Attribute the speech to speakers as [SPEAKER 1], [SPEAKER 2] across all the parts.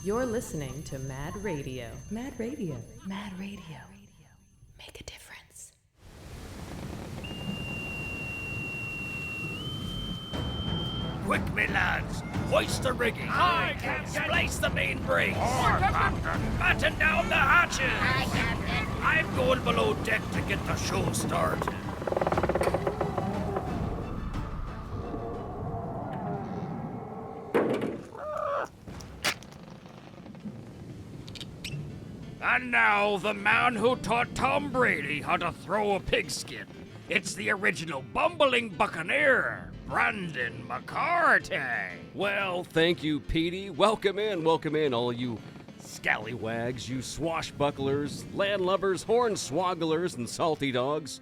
[SPEAKER 1] You're listening to Mad Radio. Mad Radio. Mad Radio. Make a difference.
[SPEAKER 2] Quick, me lads! Hoist the rigging! Aye, Captain! Splice the main brace! Aye, Captain! Batten down the hatches!
[SPEAKER 3] Aye, Captain.
[SPEAKER 2] I'm going below deck to get the show started. And now, the man who taught Tom Brady how to throw a pigskin. It's the original bumbling buccaneer, Brandon McCarty.
[SPEAKER 4] Well, thank you, Petey. Welcome in, all you scallywags, you swashbucklers, landlubbers, hornswogglers, and salty dogs,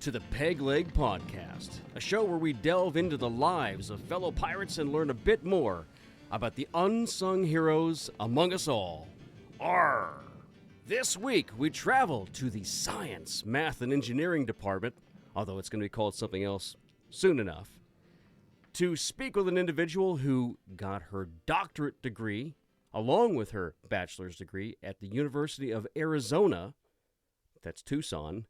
[SPEAKER 4] to the Peg Leg Podcast, a show where we delve into the lives of fellow pirates and learn a bit more about the unsung heroes among us all. Arr! This week, we travel to the Science, Math, and Engineering Department, although it's going to be called something else soon enough, to speak with an individual who got her doctorate degree, along with her bachelor's degree, at the University of Arizona, that's Tucson,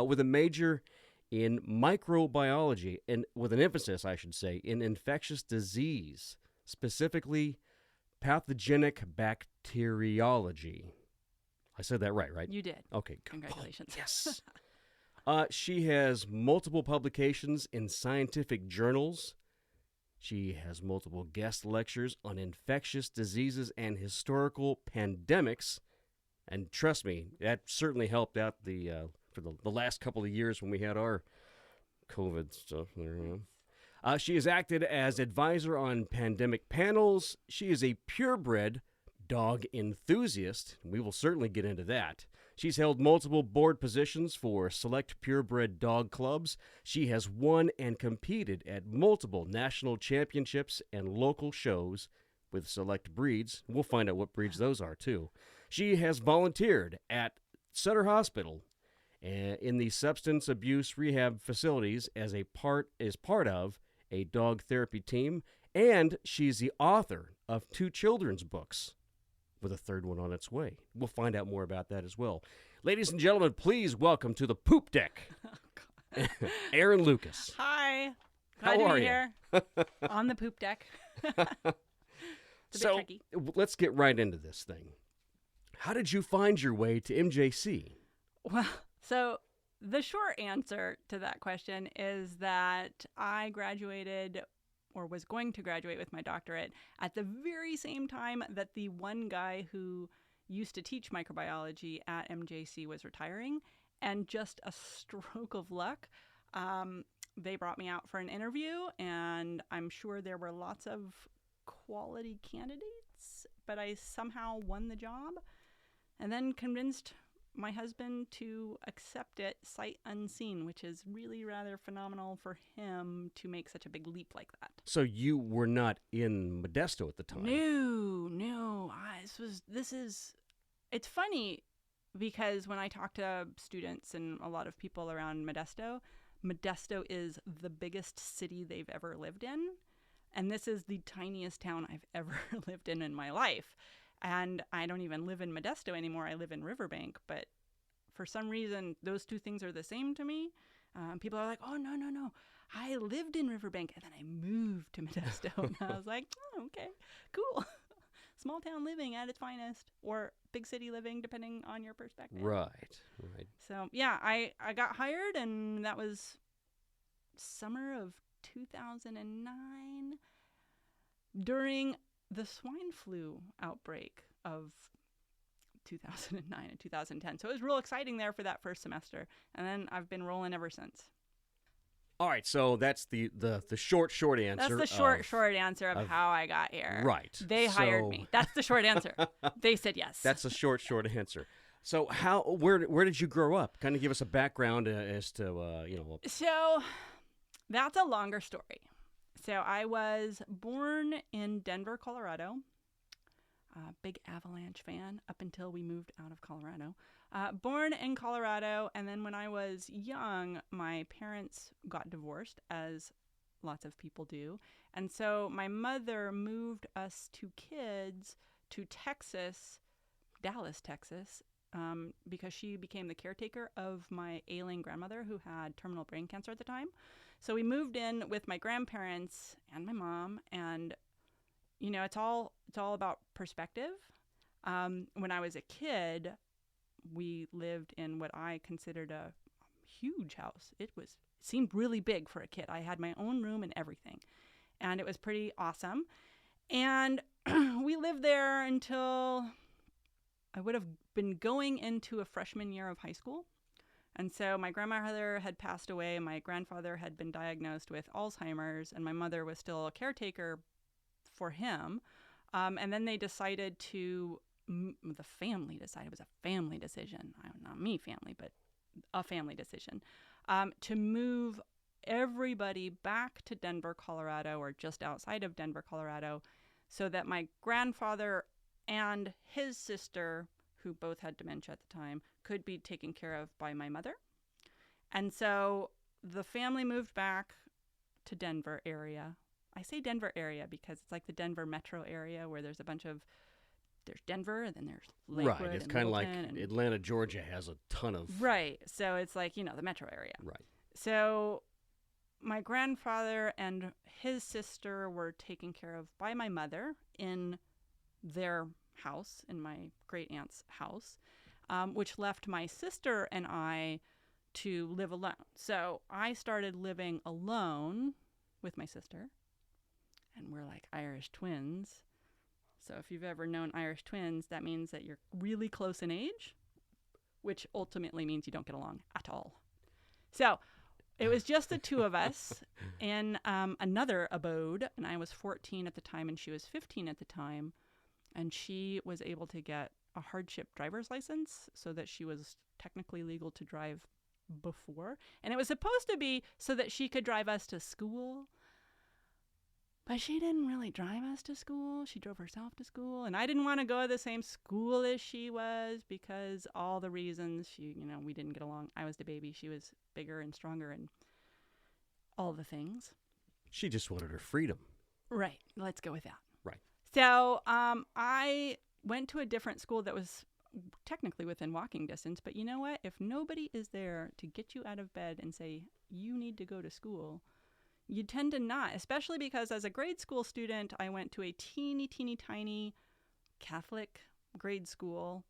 [SPEAKER 4] with a major in microbiology, and with an emphasis, I should say, in infectious disease, specifically pathogenic bacteriology. I said that right?
[SPEAKER 5] You did.
[SPEAKER 4] Okay.
[SPEAKER 5] Congratulations.
[SPEAKER 4] Oh, yes. She has multiple publications in scientific journals. She has multiple guest lectures on infectious diseases and historical pandemics. And trust me, that certainly helped out for the last couple of years when we had our COVID stuff. She has acted as advisor on pandemic panels. She is a purebred dog enthusiast. We will certainly get into that. She's held multiple board positions for select purebred dog clubs. She has won and competed at multiple national championships and local shows with select breeds. We'll find out what breeds those are, too. She has volunteered at Sutter Hospital in the substance abuse rehab facilities as part of a dog therapy team, and she's the author of 2 children's books, with a 3rd one on its way. We'll find out more about that as well. Ladies and gentlemen, please welcome to the poop deck, Erynn Lucas.
[SPEAKER 5] Hi.
[SPEAKER 4] How
[SPEAKER 5] Glad
[SPEAKER 4] are
[SPEAKER 5] to be
[SPEAKER 4] you?
[SPEAKER 5] here on the poop deck. It's a bit tricky.
[SPEAKER 4] Let's get right into this thing. How did you find your way to MJC?
[SPEAKER 5] Well, so the short answer to that question is that I graduated, or was going to graduate with my doctorate, at the very same time that the one guy who used to teach microbiology at MJC was retiring. And just a stroke of luck, they brought me out for an interview, and I'm sure there were lots of quality candidates, but I somehow won the job and then convinced my husband to accept it sight unseen, which is really rather phenomenal for him to make such a big leap like that.
[SPEAKER 4] So you were not in Modesto at the time?
[SPEAKER 5] No. It's funny because when I talk to students and a lot of people around Modesto is the biggest city they've ever lived in. And this is the tiniest town I've ever lived in my life. And I don't even live in Modesto anymore. I live in Riverbank. But for some reason, those two things are the same to me. People are like, oh, no. I lived in Riverbank, and then I moved to Modesto. And I was like, oh, okay, cool. Small town living at its finest, or big city living, depending on your perspective.
[SPEAKER 4] Right.
[SPEAKER 5] So, yeah, I got hired, and that was summer of 2009 during the swine flu outbreak of 2009 and 2010. So it was real exciting there for that first semester. And then I've been rolling ever since.
[SPEAKER 4] All right, so that's the short answer.
[SPEAKER 5] That's the short answer of how I got here.
[SPEAKER 4] Right.
[SPEAKER 5] They hired me. That's the short answer. They said yes.
[SPEAKER 4] That's a short answer. So where did you grow up? Kind of give us a background as to
[SPEAKER 5] So that's a longer story. So I was born in Denver, Colorado. Big Avalanche fan up until we moved out of Colorado. Born in Colorado, and then when I was young, my parents got divorced, as lots of people do. And so my mother moved us two kids to Texas, Dallas, Texas, because she became the caretaker of my ailing grandmother who had terminal brain cancer at the time. So we moved in with my grandparents and my mom, and it's all about perspective. When I was a kid, we lived in what I considered a huge house. It seemed really big for a kid. I had my own room and everything, and it was pretty awesome. And we lived there until I would have been going into a freshman year of high school. And so my grandmother had passed away, my grandfather had been diagnosed with Alzheimer's, and my mother was still a caretaker for him. And then they decided the family decided, it was a family decision, not me family, but a family decision, to move everybody back to Denver, Colorado, or just outside of Denver, Colorado, so that my grandfather and his sister, who both had dementia at the time, could be taken care of by my mother. And so the family moved back to Denver area. I say Denver area because it's like the Denver metro area where there's Denver and then there's Lakewood.
[SPEAKER 4] Right, it's kind of like Atlanta, Georgia has a ton of...
[SPEAKER 5] Right, so it's like, the metro area.
[SPEAKER 4] Right.
[SPEAKER 5] So my grandfather and his sister were taken care of by my mother in their house, in my great aunt's house, which left my sister and I to live alone. So I started living alone with my sister, and we're like Irish twins. So if you've ever known Irish twins, that means that you're really close in age, which ultimately means you don't get along at all. So it was just the two of us in another abode, and I was 14 at the time, and she was 15 at the time. And she was able to get a hardship driver's license so that she was technically legal to drive before. And it was supposed to be so that she could drive us to school. But she didn't really drive us to school. She drove herself to school. And I didn't want to go to the same school as she was because all the reasons we didn't get along. I was the baby. She was bigger and stronger and all the things.
[SPEAKER 4] She just wanted her freedom.
[SPEAKER 5] Right. Let's go with that.
[SPEAKER 4] Right.
[SPEAKER 5] So I went to a different school that was technically within walking distance. But you know what? If nobody is there to get you out of bed and say, you need to go to school, you tend to not, especially because as a grade school student, I went to a teeny tiny Catholic grade school.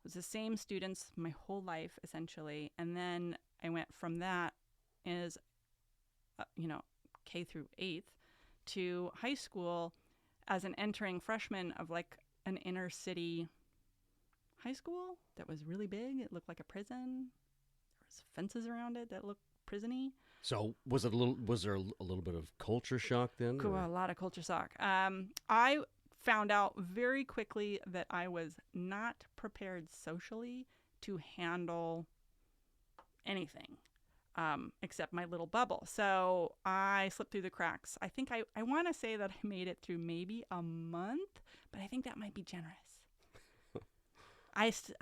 [SPEAKER 5] It was the same students my whole life, essentially. And then I went from that as, K through 8th to high school as an entering freshman of like an inner city high school that was really big. It looked like a prison. There was fences around it that looked prison-y.
[SPEAKER 4] So was there a little bit of culture shock then?
[SPEAKER 5] Cool, a lot of culture shock. I found out very quickly that I was not prepared socially to handle anything except my little bubble. So I slipped through the cracks. I think I want to say that I made it through maybe a month, but I think that might be generous.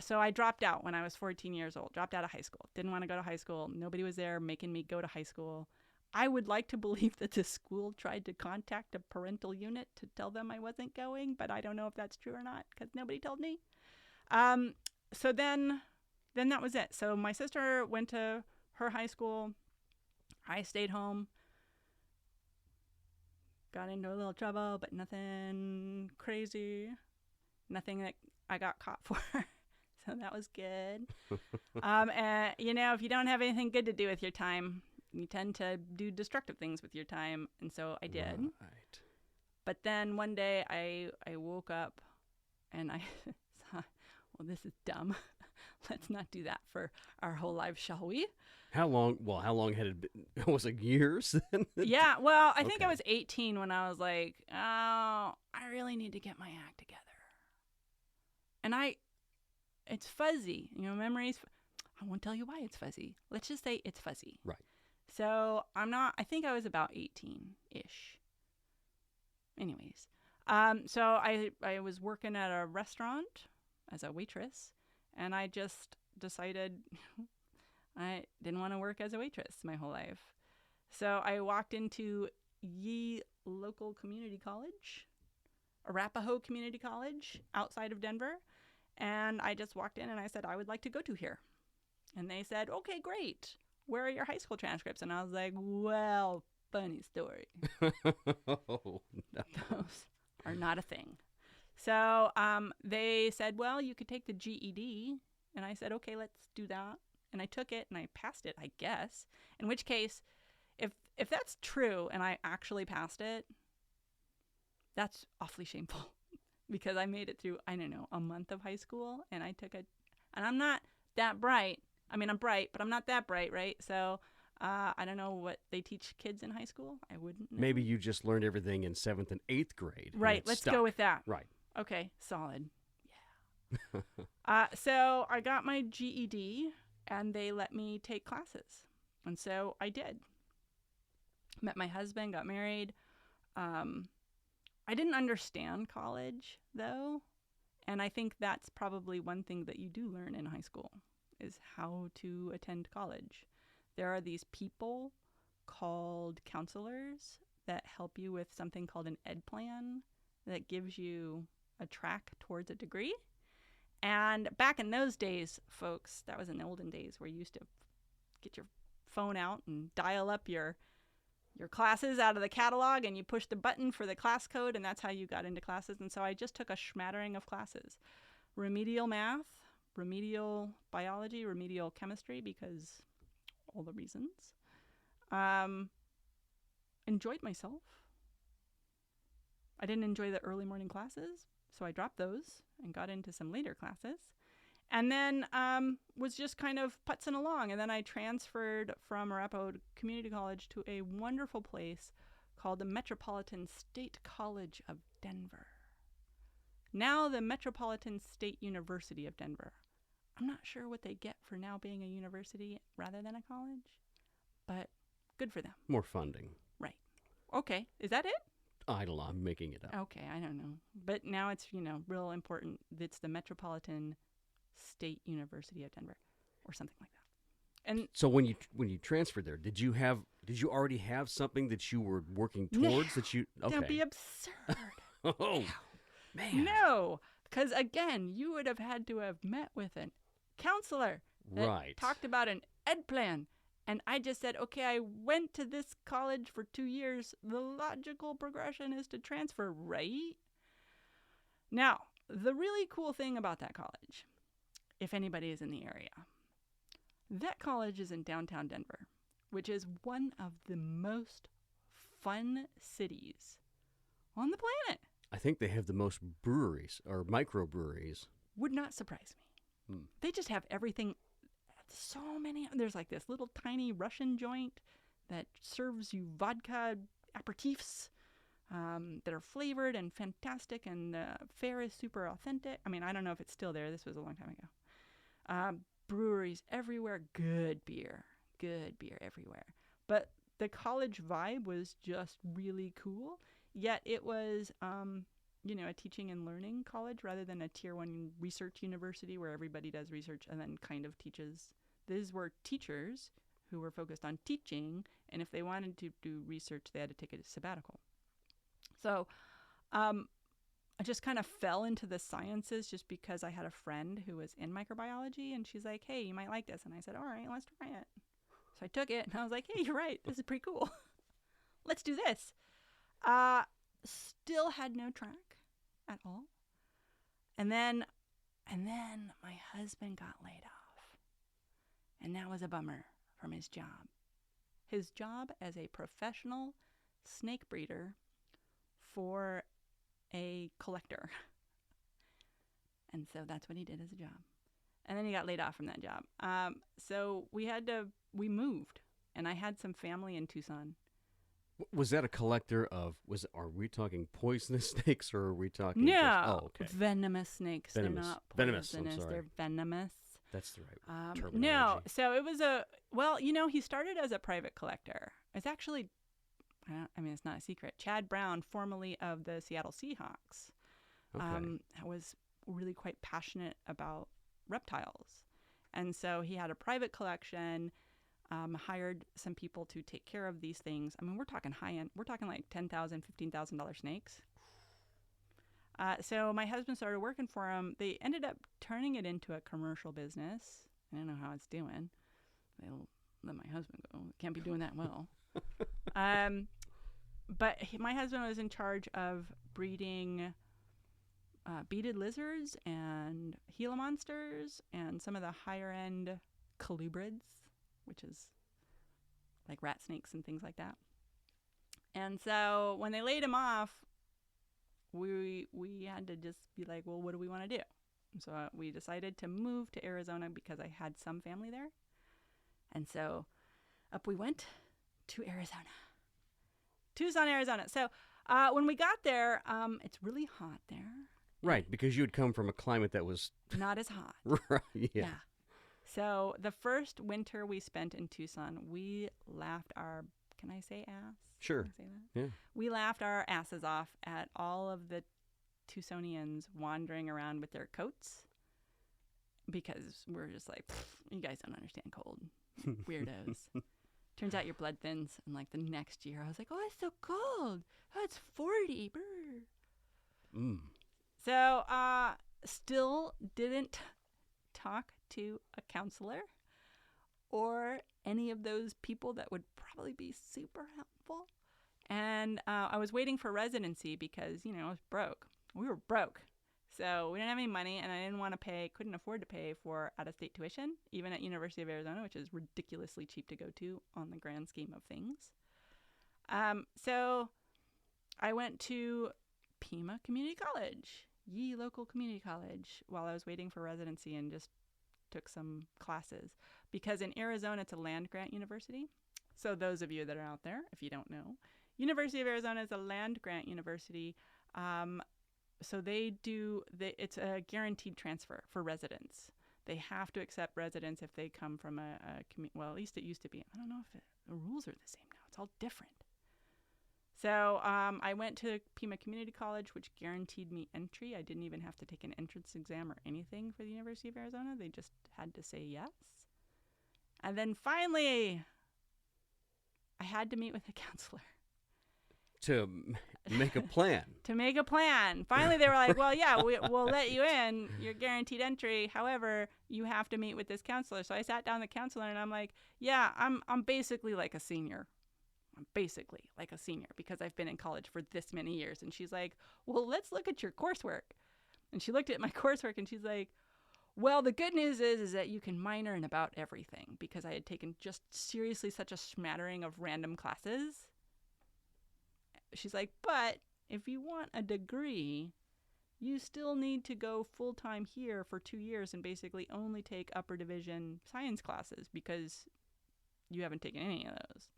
[SPEAKER 5] So I dropped out when I was 14 years old, dropped out of high school. Didn't want to go to high school. Nobody was there making me go to high school. I would like to believe that the school tried to contact a parental unit to tell them I wasn't going, but I don't know if that's true or not because nobody told me. So then that was it. So my sister went to her high school. I stayed home. Got into a little trouble, but nothing crazy. Nothing that I got caught for. So that was good. And, if you don't have anything good to do with your time, you tend to do destructive things with your time. And so I did.
[SPEAKER 4] Right.
[SPEAKER 5] But then one day I woke up and I thought, well, this is dumb. Let's not do that for our whole life, shall we?
[SPEAKER 4] How long had it been? Was it years then?
[SPEAKER 5] Yeah, well, I think I was 18 when I was like, oh, I really need to get my act together. And it's fuzzy. Memories, I won't tell you why it's fuzzy. Let's just say it's fuzzy.
[SPEAKER 4] Right.
[SPEAKER 5] So I think I was about 18-ish. Anyways, so I was working at a restaurant as a waitress, and I just decided I didn't want to work as a waitress my whole life. So I walked into Ye local community college, Arapahoe Community College outside of Denver. And I just walked in and I said, I would like to go to here. And they said, okay, great. Where are your high school transcripts? And I was like, well, funny story.
[SPEAKER 4] Oh, no.
[SPEAKER 5] Those are not a thing. So they said, well, you could take the GED. And I said, okay, let's do that. And I took it and I passed it, I guess. In which case, if that's true and I actually passed it, that's awfully shameful because I made it through, I don't know, a month of high school and I took it. And I'm not that bright. I mean, I'm bright, but I'm not that bright, right? So I don't know what they teach kids in high school. I wouldn't know.
[SPEAKER 4] Maybe you just learned everything in 7th and 8th grade. and
[SPEAKER 5] Right.
[SPEAKER 4] it
[SPEAKER 5] Let's
[SPEAKER 4] stuck.
[SPEAKER 5] go with that.
[SPEAKER 4] Right.
[SPEAKER 5] Okay. Solid. Yeah. So I got my GED and they let me take classes. And so I did. Met my husband, got married. I didn't understand college, though. And I think that's probably one thing that you do learn in high school is how to attend college. There are these people called counselors that help you with something called an ed plan that gives you a track towards a degree. And back in those days, folks, that was in the olden days where you used to get your phone out and dial up your classes out of the catalog and you push the button for the class code and that's how you got into classes. And so I just took a smattering of classes. Remedial math, remedial biology, remedial chemistry, because all the reasons. Enjoyed myself. I didn't enjoy the early morning classes, so I dropped those and got into some later classes. And then was just kind of putzing along. And then I transferred from Arapahoe Community College to a wonderful place called the Metropolitan State College of Denver. Now the Metropolitan State University of Denver. I'm not sure what they get for now being a university rather than a college, but good for them.
[SPEAKER 4] More funding.
[SPEAKER 5] Right. Okay. Is that it?
[SPEAKER 4] I don't know. I'm making it up.
[SPEAKER 5] Okay. I don't know. But now it's, real important. It's the Metropolitan State University of Denver or something like that. And
[SPEAKER 4] So when you transferred there, did you already have something that you were working towards that you okay.
[SPEAKER 5] Don't be absurd.
[SPEAKER 4] Oh, man.
[SPEAKER 5] No, because again, you would have had to have met with a counselor that
[SPEAKER 4] Right.
[SPEAKER 5] talked about an ed plan. And I just said, okay, I went to this college for 2 years. The logical progression is to transfer, right? Now, the really cool thing about that college, if anybody is in the area, that college is in downtown Denver, which is one of the most fun cities on the planet.
[SPEAKER 4] I think they have the most breweries or microbreweries.
[SPEAKER 5] Would not surprise me. They just have everything. So many. There's like this little tiny Russian joint that serves you vodka aperitifs that are flavored and fantastic, and the fare is super authentic. I mean, I don't know if it's still there. This was a long time ago. Breweries everywhere. Good beer everywhere. But the college vibe was just really cool. Yet it was, a teaching and learning college rather than a tier 1 research university where everybody does research and then kind of teaches. These were teachers who were focused on teaching, and if they wanted to do research, they had to take a sabbatical. So I just kind of fell into the sciences just because I had a friend who was in microbiology, and she's like, hey, you might like this. And I said, all right, let's try it. So I took it, and I was like, hey, you're right. This is pretty cool. Let's do this. Still had no track at all. And then my husband got laid off. And that was a bummer from his job. His job as a professional snake breeder for a collector. And so that's what he did as a job. And then he got laid off from that job. So we moved. And I had some family in Tucson.
[SPEAKER 4] Was that a collector of, are we talking poisonous snakes or are we talking
[SPEAKER 5] No,
[SPEAKER 4] okay.
[SPEAKER 5] Venomous snakes.
[SPEAKER 4] Venomous.
[SPEAKER 5] They're not
[SPEAKER 4] Venomous, I'm
[SPEAKER 5] poisonous.
[SPEAKER 4] sorry.
[SPEAKER 5] They're venomous.
[SPEAKER 4] That's the right terminology.
[SPEAKER 5] No, so it was he started as a private collector. It's actually, it's not a secret. Chad Brown, formerly of the Seattle Seahawks,
[SPEAKER 4] Okay.
[SPEAKER 5] was really quite passionate about reptiles. And so he had a private collection. hired some people to take care of these things. I mean, we're talking high end. We're talking like $10,000, $15,000 snakes. So my husband started working for him. They ended up turning it into a commercial business. I don't know how it's doing. They'll let my husband go. Can't be doing that well. But my husband was in charge of breeding beaded lizards and Gila monsters and some of the higher end colubrids, which is like rat snakes and things like that. And so when they laid him off, we had to just be like, well, what do we want to do? And so we decided to move to Arizona because I had some family there. And so up we went to Arizona. Tucson, Arizona. So when we got there, it's really hot there.
[SPEAKER 4] Right, because you had come from a climate that was
[SPEAKER 5] not as hot.
[SPEAKER 4] Right, yeah.
[SPEAKER 5] So the first winter we spent in Tucson, we laughed our, can I say ass?
[SPEAKER 4] Sure.
[SPEAKER 5] Can I say that?
[SPEAKER 4] Yeah.
[SPEAKER 5] We laughed our asses off at all of the Tucsonians wandering around with their coats because we're just like, you guys don't understand cold. Weirdos. Turns out your blood thins, and like the next year I was like, oh, it's so cold. Oh, it's 40. Brr. So still didn't talk to a counselor or any of those people that would probably be super helpful. And I was waiting for residency because, I was broke. We were broke. So we didn't have any money, and I couldn't afford to pay for out-of-state tuition, even at University of Arizona, which is ridiculously cheap to go to on the grand scheme of things. So I went to Pima Community College, local community college, while I was waiting for residency and just took some classes. Because in Arizona, it's a land-grant university. So those of you that are out there, if you don't know, University of Arizona is a land-grant university. So it's a guaranteed transfer for residents. They have to accept residents if they come from well, at least it used to be. I don't know if the rules are the same now. It's all different. So I went to Pima Community College, which guaranteed me entry. I didn't even have to take an entrance exam or anything for the University of Arizona. They just had to say yes. And then finally, I had to meet with a counselor.
[SPEAKER 4] To make a plan.
[SPEAKER 5] To make a plan. Finally, they were like, well, yeah, we'll let you in. You're guaranteed entry. However, you have to meet with this counselor. So I sat down with the counselor, and I'm like, yeah, I'm basically like a senior. I'm basically like a senior because I've been in college for this many years. And she's like, well, let's look at your coursework. And she looked at my coursework, and she's like, well, the good news is that you can minor in about everything because I had taken just seriously such a smattering of random classes. She's like, but if you want a degree, you still need to go full-time here for 2 years and basically only take upper division science classes because you haven't taken any of those.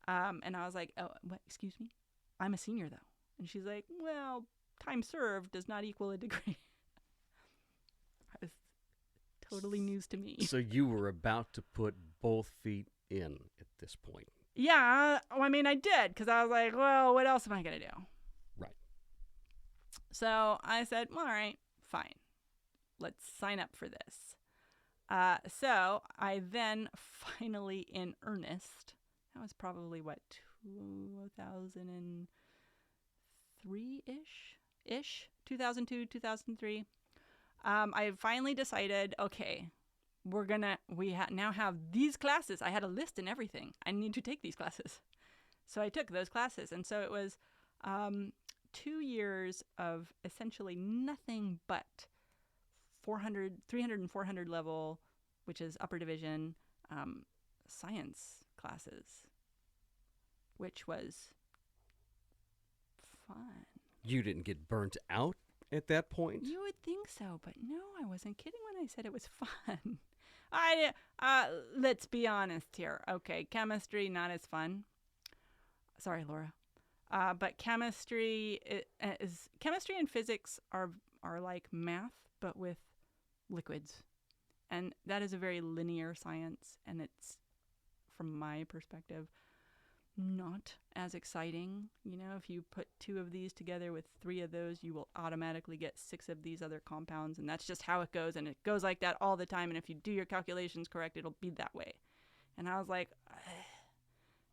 [SPEAKER 5] And I was like, oh, what? Excuse me? I'm a senior, though. And she's like, well, time served does not equal a degree. That was totally news to me.
[SPEAKER 4] So you were about to put both feet in at this point.
[SPEAKER 5] Yeah, I mean, I did, because I was like, well, what else am I going to do?
[SPEAKER 4] Right.
[SPEAKER 5] So I said, well, all right, fine. Let's sign up for this. So I then finally, in earnest, that was probably, 2003-ish? 2002, 2003. I finally decided, okay, we now have these classes. I had a list and everything. I need to take these classes. So I took those classes. And so it was 2 years of essentially nothing but 300 and 400 level, which is upper division, science classes, which was fun.
[SPEAKER 4] You didn't get burnt out at that point?
[SPEAKER 5] You would think so, but no, I wasn't kidding when I said it was fun. Let's be honest here. Okay, chemistry, not as fun. Sorry, Laura. But chemistry and physics are like math, but with liquids. And that is a very linear science, and it's, from my perspective, not as exciting. If you put 2 of these together with 3 of those, you will automatically get 6 of these other compounds, and that's just how it goes, and it goes like that all the time, and if you do your calculations correct, it'll be that way. And I was like, ugh.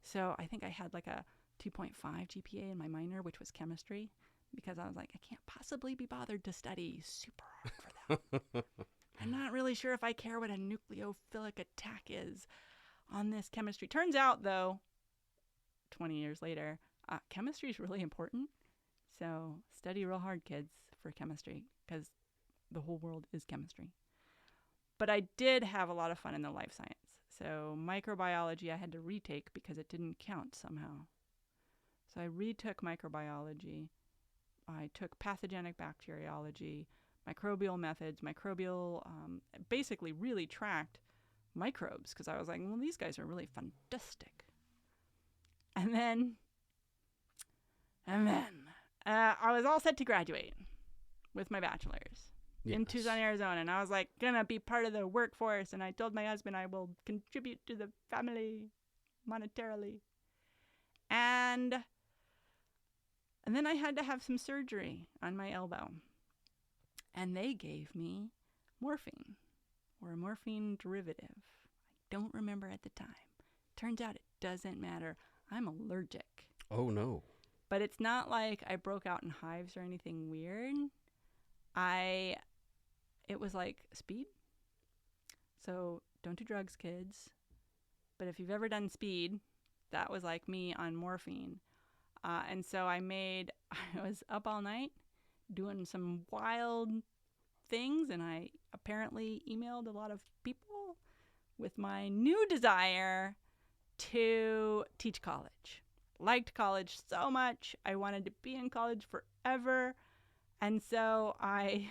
[SPEAKER 5] So I think I had like a 2.5 GPA in my minor, which was chemistry, because I was like, I can't possibly be bothered to study super hard for that. I'm not really sure if I care what a nucleophilic attack is on this chemistry. Turns out, though, 20 years later, chemistry is really important. So study real hard, kids, for chemistry, because the whole world is chemistry. But I did have a lot of fun in the life science. So microbiology I had to retake because it didn't count somehow. So I retook microbiology. I took pathogenic bacteriology, microbial methods, basically really tracked microbes because I was like, well, these guys are really fantastic. And then I was all set to graduate with my bachelor's in Tucson, Arizona. And I was like, gonna be part of the workforce. And I told my husband I will contribute to the family monetarily. And then I had to have some surgery on my elbow. And they gave me morphine or a morphine derivative. I don't remember at the time. Turns out it doesn't matter. I'm allergic.
[SPEAKER 4] Oh, no.
[SPEAKER 5] But it's not like I broke out in hives or anything weird. It was like speed. So don't do drugs, kids. But if you've ever done speed, that was like me on morphine. And so I was up all night doing some wild things, and I apparently emailed a lot of people with my new desire to teach college. Liked college so much. I wanted to be in college forever. And so I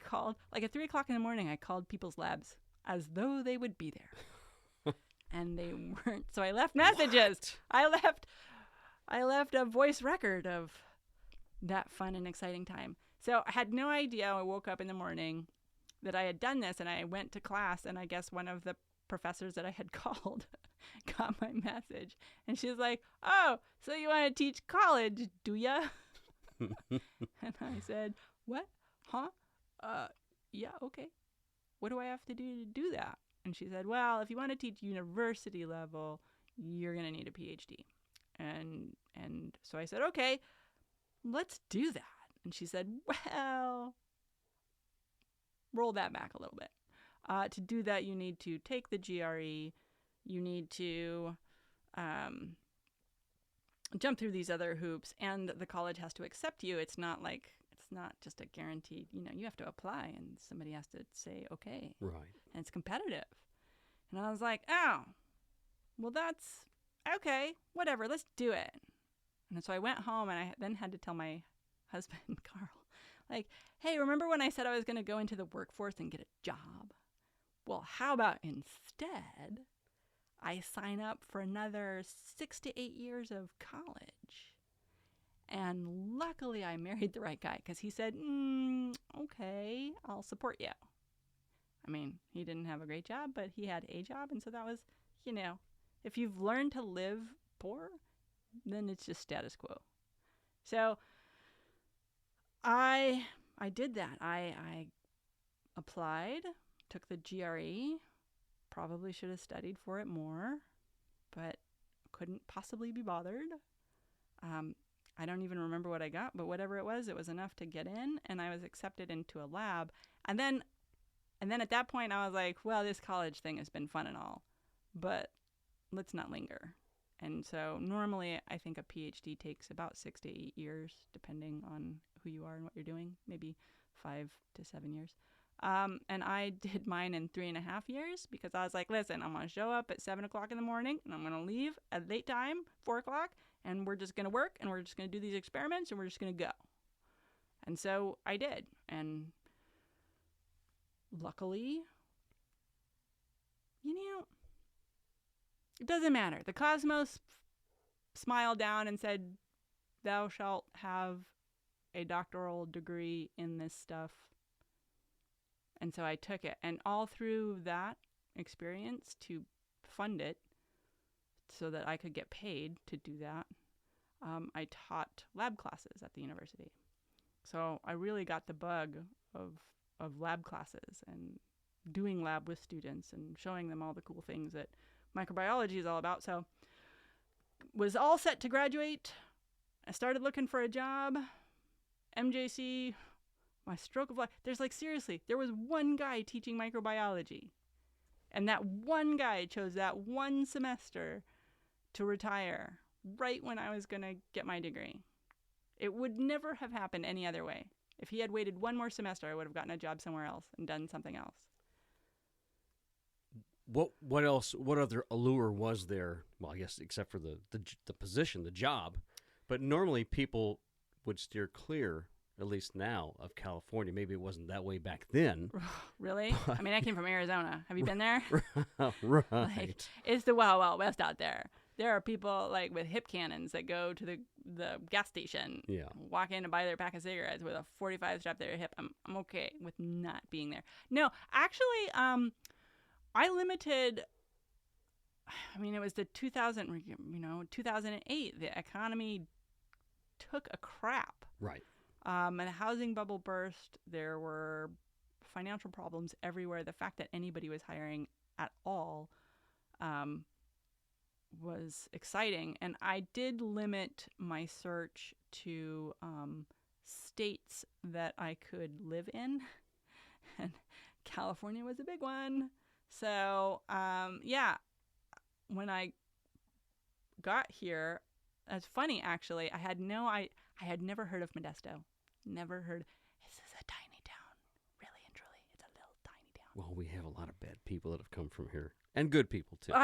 [SPEAKER 5] called, like at 3 o'clock in the morning, I called people's labs as though they would be there. And they weren't. So I left messages. What? I left a voice record of that fun and exciting time. So I had no idea. I woke up in the morning that I had done this, and I went to class, and I guess one of the professors that I had called got my message. And she was like, oh, so you want to teach college, do ya? And I said, what? Huh? Yeah, okay. What do I have to do that? And she said, well, if you want to teach university level, you're going to need a PhD. And so I said, okay, let's do that. And she said, well, roll that back a little bit. To do that, you need to take the GRE. You need to jump through these other hoops, and the college has to accept you. It's not just a guaranteed, you have to apply, and somebody has to say, okay.
[SPEAKER 4] Right.
[SPEAKER 5] And it's competitive. And I was like, oh, well, that's okay, whatever, let's do it. And so I went home, and I then had to tell my husband, Carl, like, hey, remember when I said I was going to go into the workforce and get a job? Well, how about instead I sign up for another 6 to 8 years of college? And luckily I married the right guy, because he said, okay, I'll support you. I mean, he didn't have a great job, but he had a job. And so that was, if you've learned to live poor, then it's just status quo. So I did that. I applied, took the GRE, probably should have studied for it more, but couldn't possibly be bothered. I don't even remember what I got, but whatever it was enough to get in, and I was accepted into a lab. And then at that point, I was like, well, this college thing has been fun and all, but let's not linger. And so normally I think a PhD takes about 6 to 8 years, depending on who you are and what you're doing, maybe 5 to 7 years. And I did mine in 3.5 years, because I was like, listen, I'm going to show up at 7 o'clock in the morning, and I'm going to leave at late time, 4 o'clock, and we're just going to work, and we're just going to do these experiments, and we're just going to go. And so I did. And luckily, it doesn't matter. The cosmos smiled down and said, thou shalt have a doctoral degree in this stuff. And so I took it. And all through that experience, to fund it so that I could get paid to do that, I taught lab classes at the university. So I really got the bug of lab classes and doing lab with students and showing them all the cool things that microbiology is all about. So was all set to graduate. I started looking for a job. MJC, my stroke of luck. There's like, seriously, there was one guy teaching microbiology. And that one guy chose that one semester to retire right when I was going to get my degree. It would never have happened any other way. If he had waited one more semester, I would have gotten a job somewhere else and done something else.
[SPEAKER 4] What else? What other allure was there? Well, I guess except for the position, the job. But normally people would steer clear, at least now, of California. Maybe it wasn't that way back then.
[SPEAKER 5] Really? I mean, I came from Arizona. Have you been there?
[SPEAKER 4] Right.
[SPEAKER 5] Like, it's the Wild Wild West out there. There are people like with hip cannons that go to the gas station, walk in and buy their pack of cigarettes with a 45 strapped to their hip. I'm okay with not being there. No, actually, I limited. I mean, it was the 2008. The economy took a crap.
[SPEAKER 4] Right.
[SPEAKER 5] And the housing bubble burst. There were financial problems everywhere. The fact that anybody was hiring at all was exciting. And I did limit my search to states that I could live in. And California was a big one. So, when I got here, it's funny, actually. I had never heard of Modesto. Never heard. This is a tiny town. Really and truly, it's a little tiny town.
[SPEAKER 4] Well, we have a lot of bad people that have come from here. And good people, too.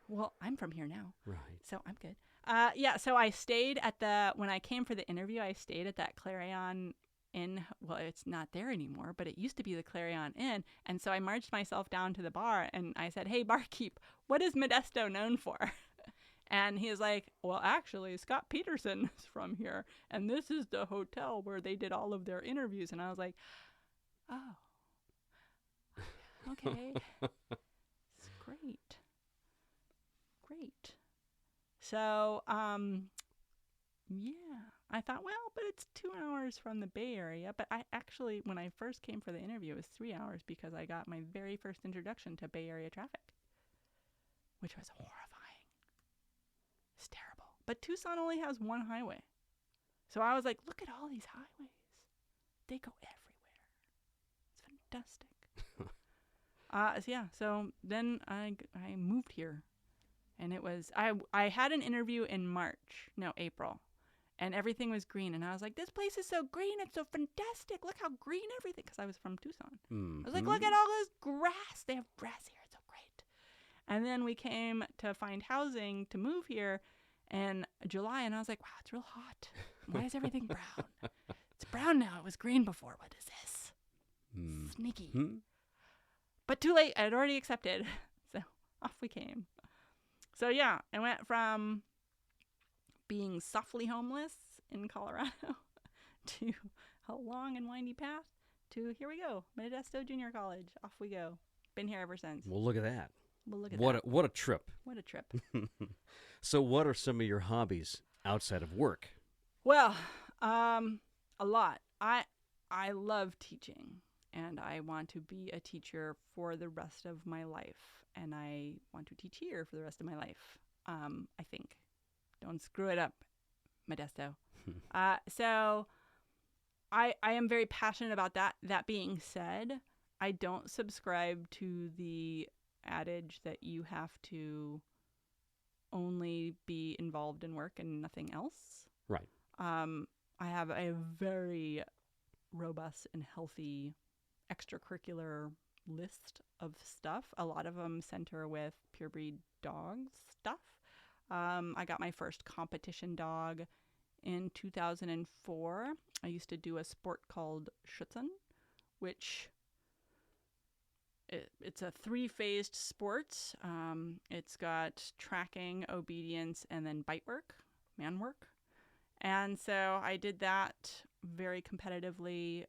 [SPEAKER 5] Well, I'm from here now.
[SPEAKER 4] Right.
[SPEAKER 5] So I'm good. So I stayed when I came for the interview, I stayed at that Clarion Inn. Well, it's not there anymore, but it used to be the Clarion Inn. And so I marched myself down to the bar and I said, "Hey, barkeep, what is Modesto known for?" And he was like, "Well, actually, Scott Peterson is from here, and this is the hotel where they did all of their interviews." And I was like, "Oh, okay. It's great. Great." So, I thought, well, but it's 2 hours from the Bay Area. But I actually, when I first came for the interview, it was 3 hours because I got my very first introduction to Bay Area traffic, which was horrifying. It's terrible. But Tucson only has one highway. So I was like, look at all these highways. They go everywhere. It's fantastic. So then I moved here. And it was, I had an interview in April. And everything was green. And I was like, this place is so green. It's so fantastic. Look how green everything. Because I was from Tucson. I was like, look at all this grass. They have grass here. It's so great. And then we came to find housing to move here in July. And I was like, wow, it's real hot. Why is everything brown? It's brown now. It was green before. What is this? Sneaky. But too late. I had already accepted. So off we came. So I went from being softly homeless in Colorado to a long and windy path to here we go, Modesto Junior College. Off we go. Been here ever since.
[SPEAKER 4] Well, look at that.
[SPEAKER 5] What
[SPEAKER 4] a trip.
[SPEAKER 5] What a trip.
[SPEAKER 4] So what are some of your hobbies outside of work?
[SPEAKER 5] Well, a lot. I love teaching, and I want to be a teacher for the rest of my life, and I want to teach here for the rest of my life. I think. Don't screw it up, Modesto. So I am very passionate about that. That being said, I don't subscribe to the adage that you have to only be involved in work and nothing else.
[SPEAKER 4] Right.
[SPEAKER 5] I have a very robust and healthy extracurricular list of stuff. A lot of them center with purebred dog stuff. I got my first competition dog in 2004. I used to do a sport called Schutzen, which it's a 3-phased sport. It's got tracking, obedience, and then bite work, man work. And so I did that very competitively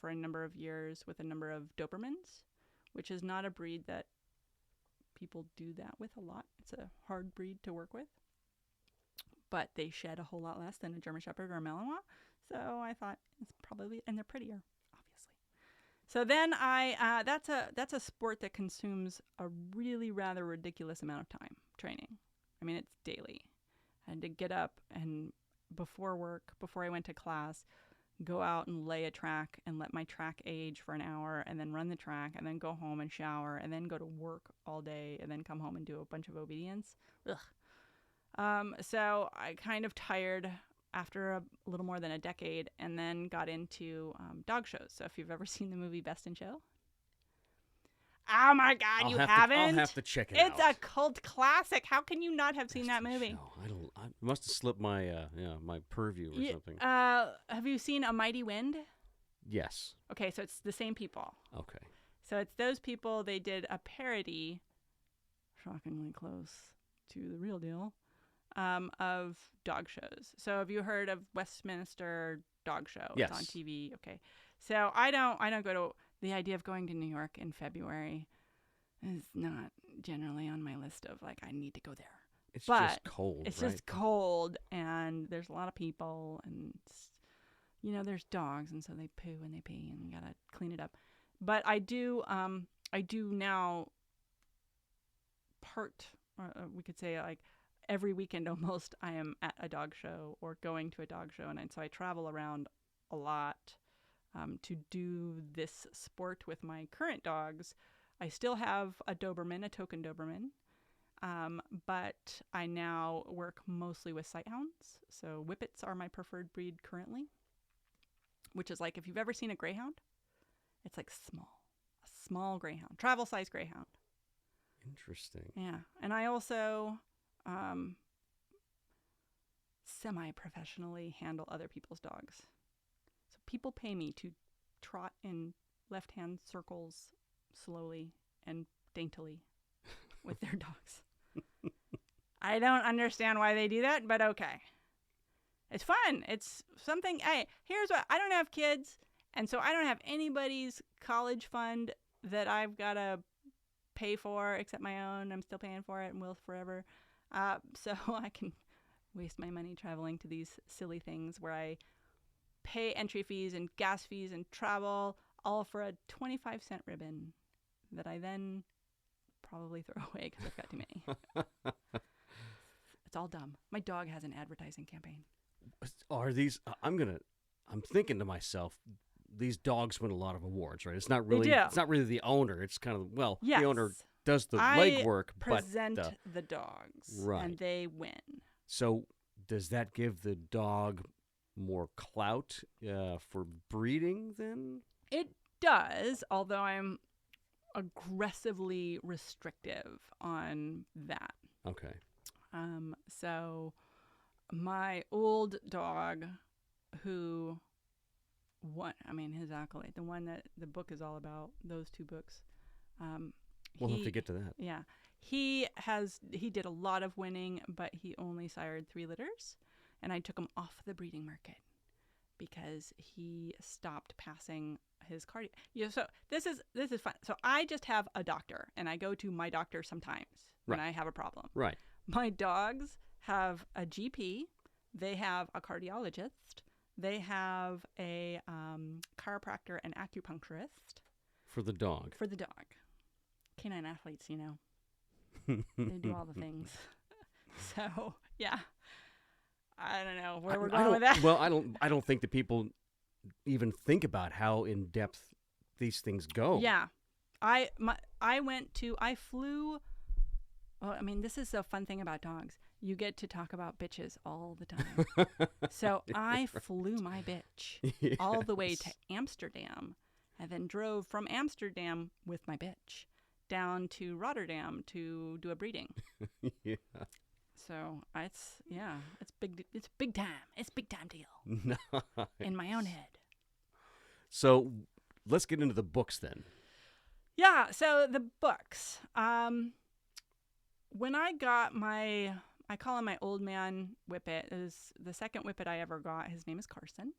[SPEAKER 5] for a number of years with a number of Dobermans, which is not a breed that people do that with a lot. It's a hard breed to work with. But they shed a whole lot less than a German Shepherd or a Malinois. So I thought it's probably, and they're prettier, obviously. So then that's a sport that consumes a really rather ridiculous amount of time training. I mean, it's daily. I had to get up and before work, before I went to class, go out and lay a track and let my track age for an hour and then run the track and then go home and shower and then go to work all day and then come home and do a bunch of obedience. Ugh. So I kind of tired after a little more than a decade and then got into dog shows. So if you've ever seen the movie Best in Show. Oh my God, you haven't?
[SPEAKER 4] I'll have to check it out.
[SPEAKER 5] It's a cult classic. How can you not have seen that movie?
[SPEAKER 4] I must have slipped my my purview or something.
[SPEAKER 5] Have you seen A Mighty Wind?
[SPEAKER 4] Yes.
[SPEAKER 5] Okay, so it's the same people.
[SPEAKER 4] Okay.
[SPEAKER 5] So it's those people. They did a parody, shockingly close to the real deal, of dog shows. So have you heard of Westminster Dog Show?
[SPEAKER 4] Yes.
[SPEAKER 5] It's on TV. Okay. So I don't go to the idea of going to New York in February is not generally on my list of like I need to go there.
[SPEAKER 4] It's
[SPEAKER 5] but
[SPEAKER 4] just cold.
[SPEAKER 5] It's
[SPEAKER 4] right?
[SPEAKER 5] just cold and there's a lot of people and there's dogs and so they poo and they pee and you gotta clean it up. But I do now we could say like every weekend almost I am at a dog show or going to a dog show and so I travel around a lot to do this sport with my current dogs. I still have a Doberman, a token Doberman, but I now work mostly with sighthounds. So Whippets are my preferred breed currently, which is like if you've ever seen a greyhound, it's like a small greyhound, travel size greyhound.
[SPEAKER 4] Interesting.
[SPEAKER 5] Yeah, and I also semi-professionally handle other people's dogs. So people pay me to trot in left-hand circles slowly and daintily with their dogs. I don't understand why they do that, but okay. It's fun. It's something. Hey, here's what I don't have kids, and so I don't have anybody's college fund that I've got to pay for except my own. I'm still paying for it and will forever. So I can waste my money traveling to these silly things where I pay entry fees and gas fees and travel all for a 25-cent ribbon that I then probably throw away because I've got too many. It's all dumb. My dog has an advertising campaign.
[SPEAKER 4] Are these? I'm thinking to myself, these dogs win a lot of awards, right? It's not really.
[SPEAKER 5] They do.
[SPEAKER 4] It's not really the owner. It's kind of
[SPEAKER 5] Yes.
[SPEAKER 4] the owner does the
[SPEAKER 5] I
[SPEAKER 4] legwork,
[SPEAKER 5] present
[SPEAKER 4] but
[SPEAKER 5] the dogs,
[SPEAKER 4] Right.
[SPEAKER 5] and they win.
[SPEAKER 4] So does that give the dog more clout for breeding then?
[SPEAKER 5] It does, although I'm aggressively restrictive on that.
[SPEAKER 4] Okay.
[SPEAKER 5] So my old dog who his accolade, the one that the book is all about, those two books.
[SPEAKER 4] We'll have to get to that.
[SPEAKER 5] Yeah. He did a lot of winning, but he only sired 3 litters, and I took him off the breeding market because he stopped passing his cardio. So this is fun. So I just have a doctor, and I go to my doctor sometimes when I have a problem.
[SPEAKER 4] Right.
[SPEAKER 5] My dogs have a GP. They have a cardiologist. They have a chiropractor and acupuncturist.
[SPEAKER 4] For the dog.
[SPEAKER 5] For the dog. Canine athletes, they do all the things. So, yeah. I don't know where we're going with that.
[SPEAKER 4] Well, I don't think that people even think about how in depth these things go.
[SPEAKER 5] Yeah. I flew. Well, this is a fun thing about dogs. You get to talk about bitches all the time. So I flew my bitch all the way to Amsterdam and then drove from Amsterdam with my bitch down to Rotterdam to do a breeding.
[SPEAKER 4] Yeah.
[SPEAKER 5] So it's big time. It's big time deal.
[SPEAKER 4] Nice.
[SPEAKER 5] In my own head.
[SPEAKER 4] So let's get into the books then.
[SPEAKER 5] Yeah, so the books. When I got I call him my old man Whippet. It was the second Whippet I ever got. His name is Carson.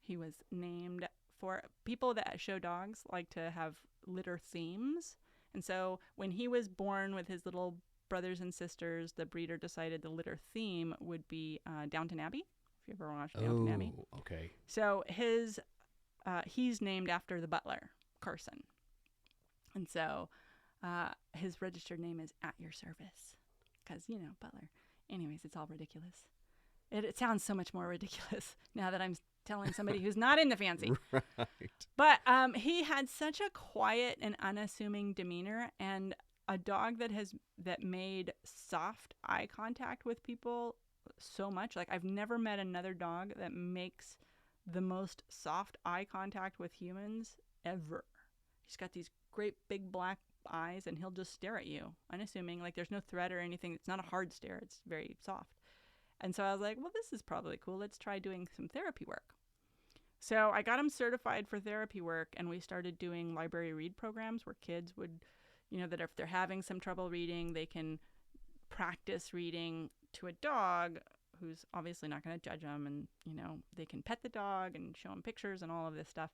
[SPEAKER 5] He was named for people that show dogs like to have litter themes. And so when he was born with his little brothers and sisters, the breeder decided the litter theme would be Downton Abbey. If you ever watched Downton Abbey.
[SPEAKER 4] Okay.
[SPEAKER 5] So he's named after the butler. Carson. And so his registered name is At Your Service because, Butler. Anyways, it's all ridiculous. It sounds so much more ridiculous now that I'm telling somebody who's not in the fancy.
[SPEAKER 4] Right.
[SPEAKER 5] But he had such a quiet and unassuming demeanor, and a dog that made soft eye contact with people so much. Like, I've never met another dog that makes the most soft eye contact with humans ever. He's got these great big black eyes, and he'll just stare at you, unassuming. Like, there's no threat or anything. It's not a hard stare. It's very soft. And so I was like, well, this is probably cool. Let's try doing some therapy work. So I got him certified for therapy work, and we started doing library read programs where kids would, that if they're having some trouble reading, they can practice reading to a dog who's obviously not going to judge them. And, they can pet the dog and show him pictures and all of this stuff.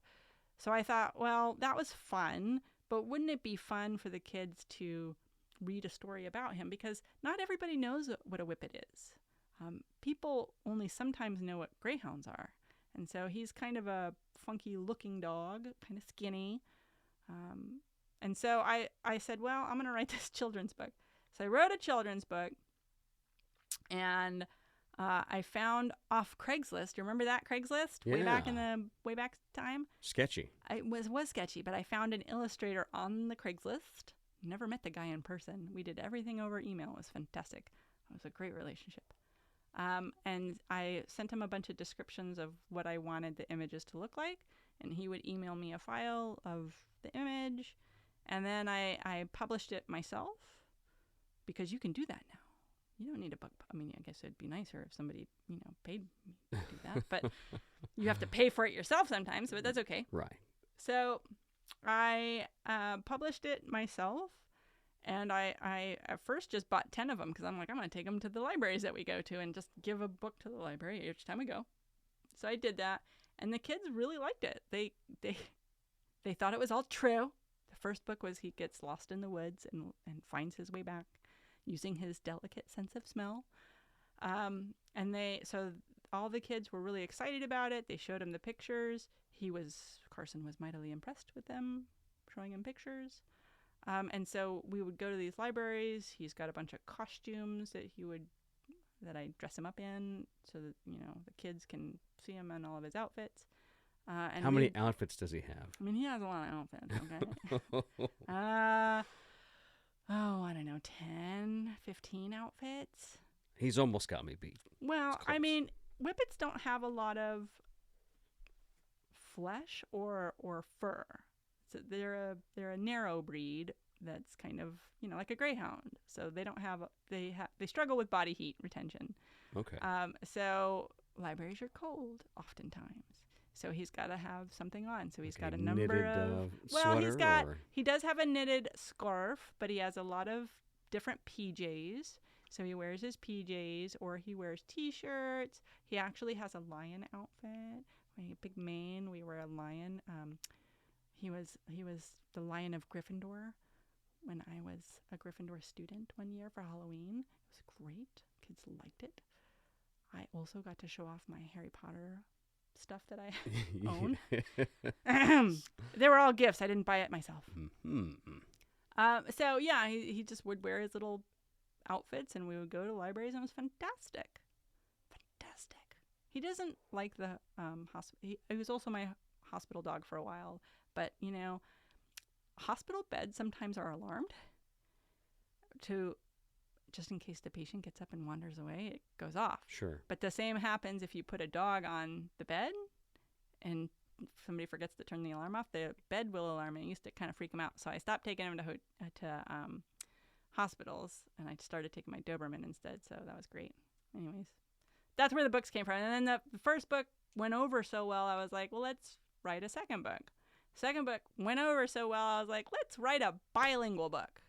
[SPEAKER 5] So I thought, well, that was fun, but wouldn't it be fun for the kids to read a story about him? Because not everybody knows what a whippet is. People only sometimes know what greyhounds are. And so he's kind of a funky looking dog, kind of skinny. And so I said, well, I'm going to write this children's book. So I wrote a children's book, and I found off Craigslist. You remember that Craigslist?
[SPEAKER 4] Yeah.
[SPEAKER 5] Way back time?
[SPEAKER 4] Sketchy.
[SPEAKER 5] It was sketchy, but I found an illustrator on the Craigslist. Never met the guy in person. We did everything over email. It was fantastic. It was a great relationship. And I sent him a bunch of descriptions of what I wanted the images to look like, and he would email me a file of the image, and then I published it myself, because you can do that now. You don't need a book. I mean, I guess it'd be nicer if somebody, paid me to do that, but you have to pay for it yourself sometimes, but that's okay.
[SPEAKER 4] Right.
[SPEAKER 5] So I published it myself. And I at first just bought 10 of them because I'm like, I'm going to take them to the libraries that we go to and just give a book to the library each time we go. So I did that, and the kids really liked it. They thought it was all true. The first book was he gets lost in the woods and finds his way back using his delicate sense of smell. So all the kids were really excited about it. They showed him the pictures. Carson was mightily impressed with them, showing him pictures. And so we would go to these libraries. He's got a bunch of costumes that I dress him up in so that, the kids can see him in all of his outfits. And
[SPEAKER 4] How many outfits does he have?
[SPEAKER 5] I mean, he has a lot of outfits, okay? I don't know, 10, 15 outfits.
[SPEAKER 4] He's almost got me beat.
[SPEAKER 5] Well, I mean, whippets don't have a lot of flesh or fur. So they're a narrow breed that's kind of, like a greyhound. So they don't have they struggle with body heat retention.
[SPEAKER 4] Okay.
[SPEAKER 5] So libraries are cold oftentimes. So he's got to have something on. So he's got a
[SPEAKER 4] knitted,
[SPEAKER 5] number of he does have a knitted scarf, but he has a lot of different PJs. So he wears his PJs, or he wears T-shirts. He actually has a lion outfit. A big mane. We wear a lion. He was the Lion of Gryffindor when I was a Gryffindor student one year for Halloween. It was great. Kids liked it. I also got to show off my Harry Potter stuff that I own. They were all gifts. I didn't buy it myself.
[SPEAKER 4] Mm-hmm.
[SPEAKER 5] So yeah, he just would wear his little outfits, and we would go to libraries, and it was fantastic. Fantastic. He doesn't like the hospital. He was also my hospital dog for a while. But, hospital beds sometimes are alarmed just in case the patient gets up and wanders away, it goes off.
[SPEAKER 4] Sure.
[SPEAKER 5] But the same happens if you put a dog on the bed and somebody forgets to turn the alarm off, the bed will alarm, and it used to kind of freak them out. So I stopped taking them to hospitals, and I started taking my Doberman instead, so that was great. Anyways, that's where the books came from. And then the first book went over so well, I was like, well, let's write a second book. Second book went over so well, I was like, let's write a bilingual book.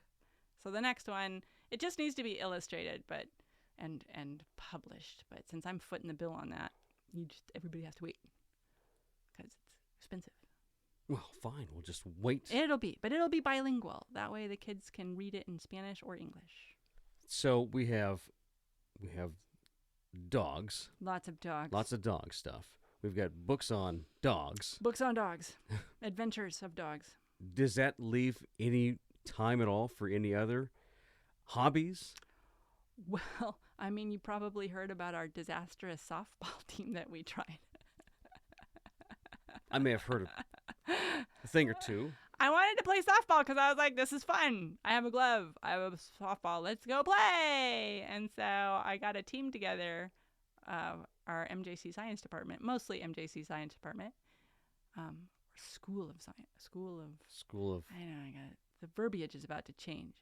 [SPEAKER 5] So the next one, it just needs to be illustrated, and published. But since I'm footing the bill on that, everybody has to wait because it's expensive.
[SPEAKER 4] Well, fine. We'll just wait.
[SPEAKER 5] It'll be bilingual. That way the kids can read it in Spanish or English.
[SPEAKER 4] So we have dogs.
[SPEAKER 5] Lots of dogs.
[SPEAKER 4] Lots of dog stuff. We've got books on dogs.
[SPEAKER 5] Books on dogs. Adventures of dogs.
[SPEAKER 4] does that leave any time at all for any other hobbies?
[SPEAKER 5] Well, I mean, you probably heard about our disastrous softball team that we tried.
[SPEAKER 4] I may have heard a thing or two.
[SPEAKER 5] I wanted to play softball because I was like, this is fun. I have a glove. I have a softball. Let's go play. And so I got a team together, our MJC Science Department, mostly MJC Science Department, School of Science, School of. I know, the verbiage is about to change.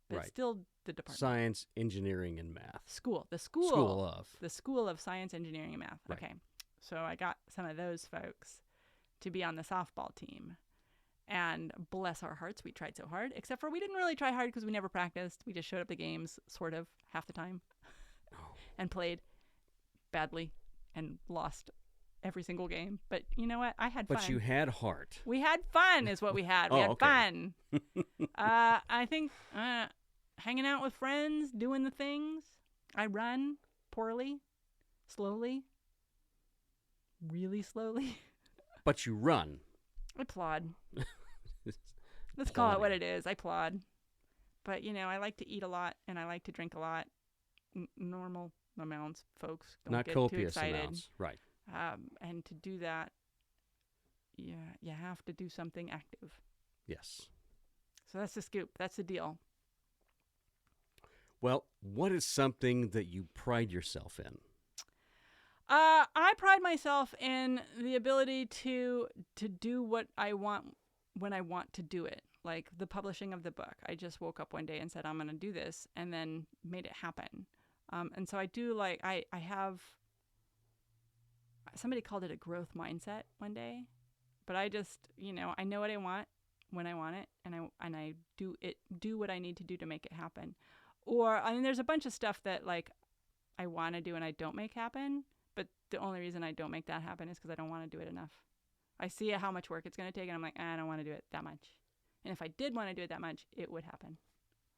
[SPEAKER 5] But
[SPEAKER 4] Right.
[SPEAKER 5] still the department.
[SPEAKER 4] Science, engineering, and math.
[SPEAKER 5] The school. The School of Science, Engineering, and Math.
[SPEAKER 4] Right.
[SPEAKER 5] Okay. So I got some of those folks to be on the softball team. And bless our hearts, we tried so hard, except for we didn't really try hard because we never practiced. We just showed up to games, sort of, half the time, and played badly and lost every single game. But you know what? I had fun.
[SPEAKER 4] But you had heart.
[SPEAKER 5] We had fun is what we had. We had
[SPEAKER 4] okay.
[SPEAKER 5] fun. I think hanging out with friends, doing the things. I run poorly, slowly, really slowly.
[SPEAKER 4] But you run.
[SPEAKER 5] I plod. Let's call it what it is. I plod. But, I like to eat a lot and I like to drink a lot. Normal amounts, folks. Don't
[SPEAKER 4] Not
[SPEAKER 5] get too
[SPEAKER 4] copious
[SPEAKER 5] excited.
[SPEAKER 4] amounts. Right.
[SPEAKER 5] And to do that, you have to do something active.
[SPEAKER 4] Yes.
[SPEAKER 5] So that's the scoop. That's the deal.
[SPEAKER 4] Well, what is something that you pride yourself in?
[SPEAKER 5] I pride myself in the ability to do what I want when I want to do it. Like the publishing of the book. I just woke up one day and said, I'm going to do this, and then made it happen. And so I do I have, somebody called it a growth mindset one day, but I just, I know what I want when I want it, and I do what I need to do to make it happen. Or, there's a bunch of stuff that I want to do and I don't make happen. But the only reason I don't make that happen is because I don't want to do it enough. I see how much work it's going to take, and I'm like, I don't want to do it that much. And if I did want to do it that much, it would happen.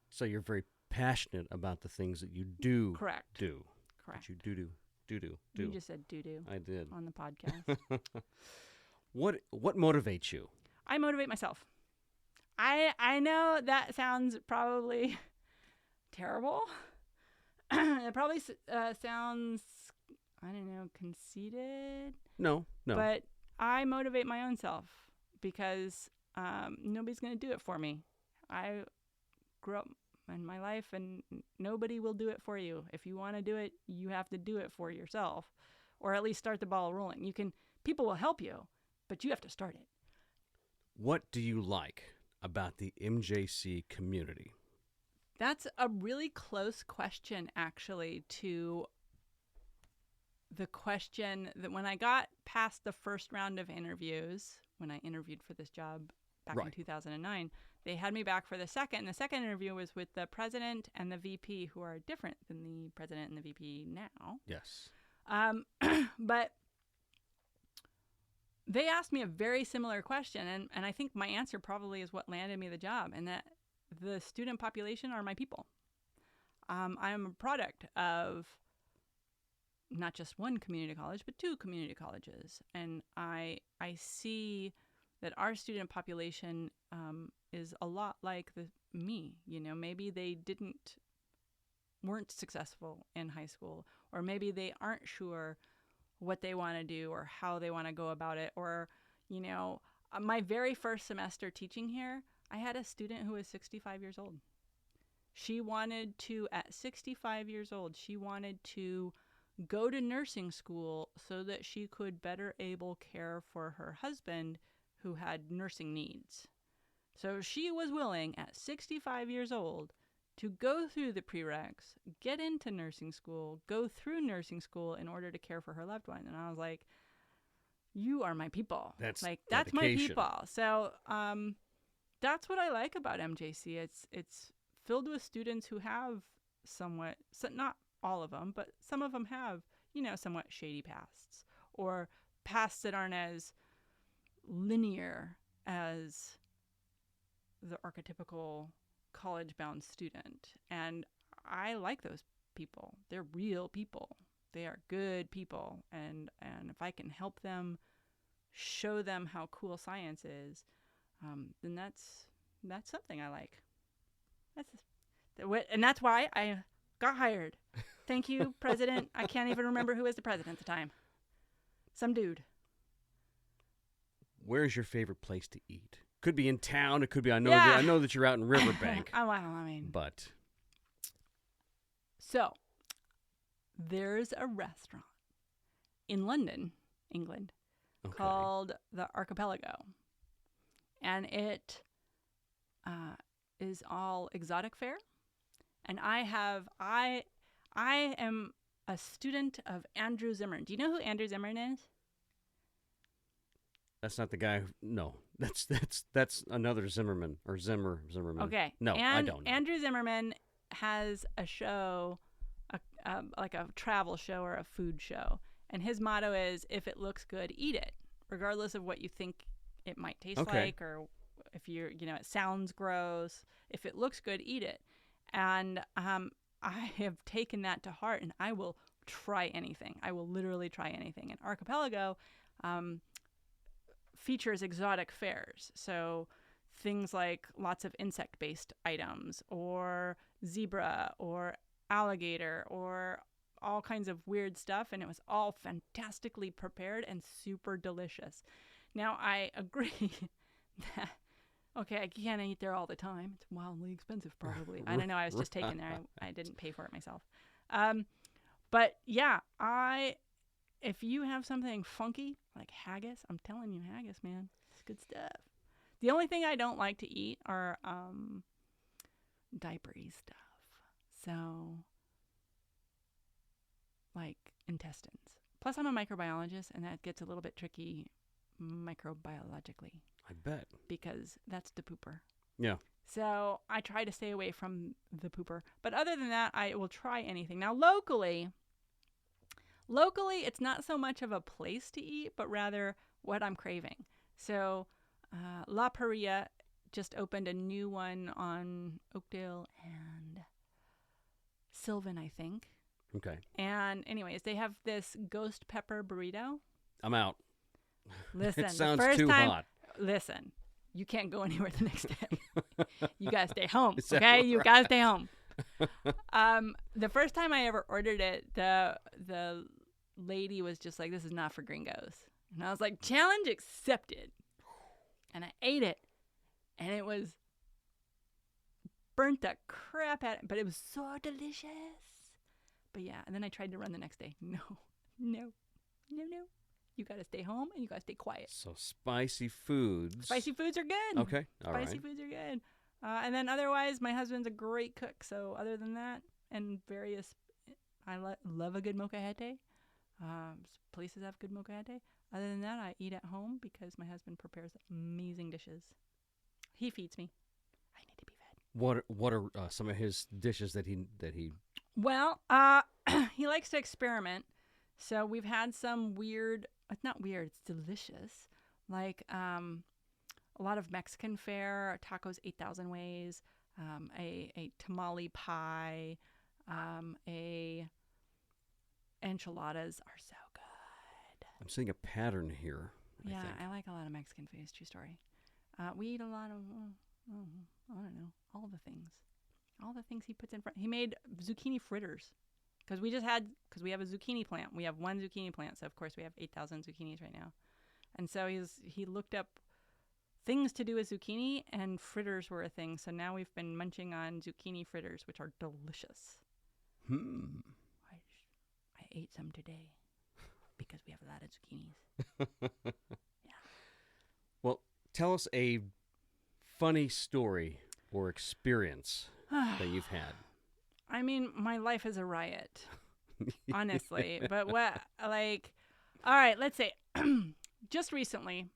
[SPEAKER 4] So you're very passionate about the things that you do.
[SPEAKER 5] Correct.
[SPEAKER 4] Do.
[SPEAKER 5] Correct.
[SPEAKER 4] That you do.
[SPEAKER 5] You just said doo-doo.
[SPEAKER 4] I did.
[SPEAKER 5] On the podcast.
[SPEAKER 4] What motivates you?
[SPEAKER 5] I motivate myself. I know that sounds probably terrible. It probably sounds, I don't know, conceited.
[SPEAKER 4] No.
[SPEAKER 5] But I motivate my own self because nobody's going to do it for me. I grew up in my life and nobody will do it for you. If you want to do it, you have to do it for yourself, or at least start the ball rolling. People will help you, but you have to start it.
[SPEAKER 4] What do you like about the MJC community?
[SPEAKER 5] That's a really close question, actually, to the question that when I got past the first round of interviews, when I interviewed for this job back in 2009, they had me back for the second. And the second interview was with the president and the VP, who are different than the president and the VP now.
[SPEAKER 4] Yes.
[SPEAKER 5] But they asked me a very similar question, and I think my answer probably is what landed me the job, and that the student population are my people. I'm a product of not just one community college, but two community colleges. And I see that our student population is a lot like me. Maybe they weren't successful in high school, or maybe they aren't sure what they want to do or how they want to go about it. Or, my very first semester teaching here, I had a student who was 65 years old. She wanted to, at 65 years old, she wanted to go to nursing school so that she could better able care for her husband who had nursing needs. So she was willing at 65 years old to go through the prereqs, get into nursing school, go through nursing school in order to care for her loved one. And I was like, you are my people.
[SPEAKER 4] That's
[SPEAKER 5] that's my
[SPEAKER 4] dedication.
[SPEAKER 5] people. So that's what I like about MJC. It's filled with students who have somewhat, not all of them, but some of them have, somewhat shady pasts, or pasts that aren't as linear as the archetypical college-bound student. And I like those people. They're real people. They are good people. And if I can help them, show them how cool science is, then that's something I like. And that's why I got hired. Thank you, President. I can't even remember who was the president at the time. Some dude.
[SPEAKER 4] Where's your favorite place to eat? Could be in town. It could be. I know that you're out in Riverbank. But
[SPEAKER 5] so there's a restaurant in London, England, called the Archipelago, and it is all exotic fare. And I am a student of Andrew Zimmern. Do you know who Andrew Zimmern is?
[SPEAKER 4] That's not the guy. No, that's another Zimmerman or Zimmerman.
[SPEAKER 5] Okay.
[SPEAKER 4] No, I don't know.
[SPEAKER 5] Andrew Zimmerman has a show, like a travel show or a food show, and his motto is, "If it looks good, eat it," regardless of what you think it might taste like, or if it sounds gross. If it looks good, eat it. And I have taken that to heart, and I will try anything. I will literally try anything. And Archipelago features exotic fares. So things like lots of insect-based items, or zebra, or alligator, or all kinds of weird stuff. And it was all fantastically prepared and super delicious. Now, I agree that, I can't eat there all the time. It's wildly expensive, probably. I don't know. I was just taken there. I didn't pay for it myself. But yeah, if you have something funky like haggis, I'm telling you, haggis, man, it's good stuff. The only thing I don't like to eat are diapery stuff. So, like intestines. Plus, I'm a microbiologist, and that gets a little bit tricky microbiologically.
[SPEAKER 4] I bet. Because
[SPEAKER 5] that's the pooper.
[SPEAKER 4] Yeah.
[SPEAKER 5] So I try to stay away from the pooper. But other than that, I will try anything. Now, locally, it's not so much of a place to eat, but rather what I'm craving. So La Paria just opened a new one on Oakdale and Sylvan, I think.
[SPEAKER 4] Okay.
[SPEAKER 5] And anyways, they have this ghost pepper burrito.
[SPEAKER 4] I'm out.
[SPEAKER 5] Listen,
[SPEAKER 4] it sounds too hot.
[SPEAKER 5] Listen, you can't go anywhere the next day. You gotta stay home, okay?
[SPEAKER 4] Right?
[SPEAKER 5] You gotta stay home. The first time I ever ordered it, the lady was just like, "This is not for gringos," and I was like, "Challenge accepted." And I ate it, and it was burnt the crap out of it, but it was so delicious. But yeah, and then I tried to run the next day. No. You got to stay home, and you got to stay quiet.
[SPEAKER 4] So spicy foods.
[SPEAKER 5] Spicy foods are good.
[SPEAKER 4] Okay. All right.
[SPEAKER 5] Spicy foods are good. And then otherwise, my husband's a great cook. So other than that, and I love a good molcajete. Places have good molcajete. Other than that, I eat at home because my husband prepares amazing dishes. He feeds me. I need to be fed.
[SPEAKER 4] What are some of his dishes that he?
[SPEAKER 5] Well, he likes to experiment. So we've had some weird. It's not weird. It's delicious. Like a lot of Mexican fare, tacos 8,000 ways, a tamale pie, enchiladas are so good.
[SPEAKER 4] I'm seeing a pattern here.
[SPEAKER 5] I like a lot of Mexican food. True story. We eat a lot of, I don't know, all the things. All the things he puts in front. He made zucchini fritters. Because we have a zucchini plant. We have one zucchini plant, so of course we have 8,000 zucchinis right now. And so he looked up things to do with zucchini, and fritters were a thing. So now we've been munching on zucchini fritters, which are delicious. I ate some today because we have a lot of zucchinis. Yeah.
[SPEAKER 4] Well, tell us a funny story or experience that you've had.
[SPEAKER 5] I mean, my life is a riot, honestly. But all right, let's say, just recently,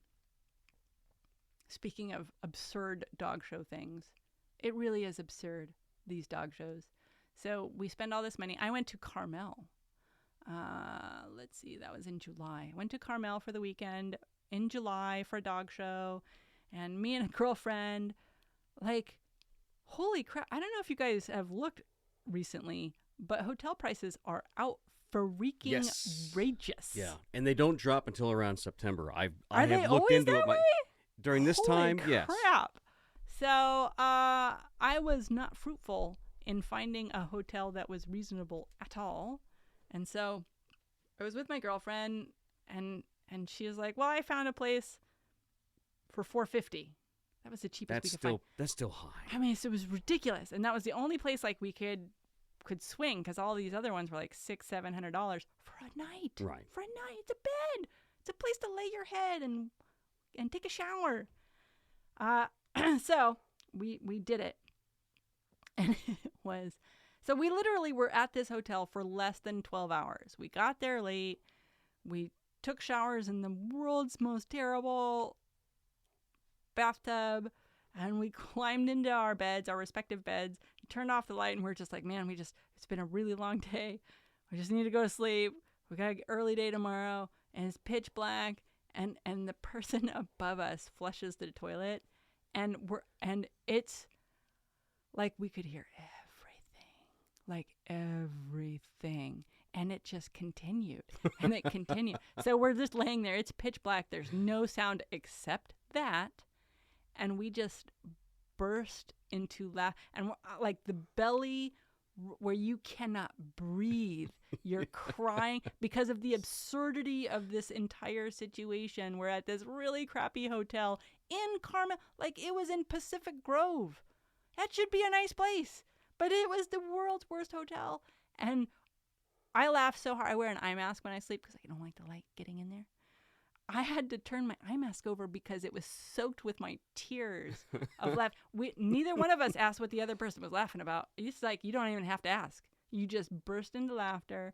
[SPEAKER 5] speaking of absurd dog show things, it really is absurd, these dog shows. So we spend all this money. I went to Carmel. Let's see, that was in July. I went to Carmel for the weekend in July for a dog show, and me and a girlfriend, holy crap. I don't know if you guys have looked recently, but hotel prices are out outrageous.
[SPEAKER 4] Yeah, and they don't drop until around September. I
[SPEAKER 5] Are
[SPEAKER 4] have
[SPEAKER 5] they
[SPEAKER 4] looked
[SPEAKER 5] always
[SPEAKER 4] into
[SPEAKER 5] that
[SPEAKER 4] it.
[SPEAKER 5] way?
[SPEAKER 4] During this
[SPEAKER 5] Holy
[SPEAKER 4] time, yes.
[SPEAKER 5] crap. So I was not fruitful in finding a hotel that was reasonable at all. And so I was with my girlfriend, and she was like, well, I found a place for $450. That was the cheapest we could find.
[SPEAKER 4] That's still high.
[SPEAKER 5] I mean, it was ridiculous. And that was the only place like we could swing, because all these other ones were like $600-700 for a night.
[SPEAKER 4] Right.
[SPEAKER 5] For a night. It's a bed. It's a place to lay your head and take a shower. So we did it. And it was, so we literally were at this hotel for less than 12 hours. We got there late. We took showers in the world's most terrible bathtub, and we climbed into our beds, our respective beds, turned off the light, and we're just like, man, it's been a really long day. We just need to go to sleep. We got an early day tomorrow, and it's pitch black, and the person above us flushes the toilet, and it's like we could hear everything, and it just continued, and it continued. So we're just laying there. It's pitch black. There's no sound except that, and we just burst into laugh, and like the belly where you cannot breathe. You're crying because of the absurdity of this entire situation. We're at this really crappy hotel in Carmel, like it was in Pacific Grove. That should be a nice place, but it was the world's worst hotel. And I laugh so hard. I wear an eye mask when I sleep because I don't like the light getting in there. I had to turn my eye mask over because it was soaked with my tears of laughter. Neither one of us asked what the other person was laughing about. It's like you don't even have to ask. You just burst into laughter,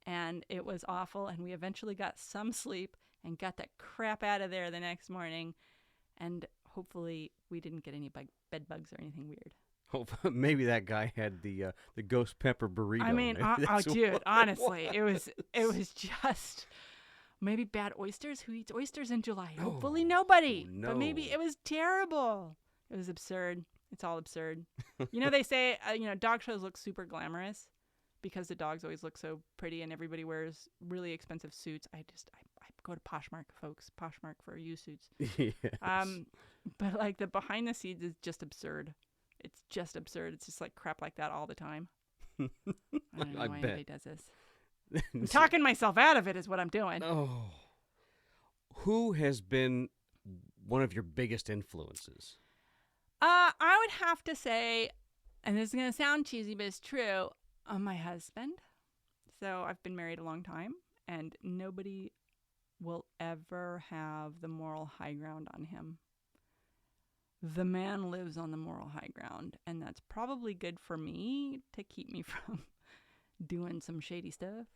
[SPEAKER 5] and it was awful. And we eventually got some sleep and got that crap out of there the next morning. And hopefully we didn't get any bed bugs or anything weird.
[SPEAKER 4] Maybe that guy had the ghost pepper burrito.
[SPEAKER 5] I mean, dude, honestly, it was just maybe bad oysters. Who eats oysters in July? Hopefully nobody.
[SPEAKER 4] No.
[SPEAKER 5] But maybe it was terrible. It was absurd. It's all absurd. They say dog shows look super glamorous because the dogs always look so pretty and everybody wears really expensive suits. I go to Poshmark, folks. Poshmark for you suits.
[SPEAKER 4] Yes.
[SPEAKER 5] But like the behind the scenes is just absurd. It's just absurd. It's just like crap like that all the time. I don't know why anybody does this. I'm talking myself out of it is what I'm doing.
[SPEAKER 4] Oh. Who has been one of your biggest influences?
[SPEAKER 5] I would have to say, and this is going to sound cheesy, but it's true, my husband. So I've been married a long time, and nobody will ever have the moral high ground on him. The man lives on the moral high ground, and that's probably good for me to keep me from doing some shady stuff.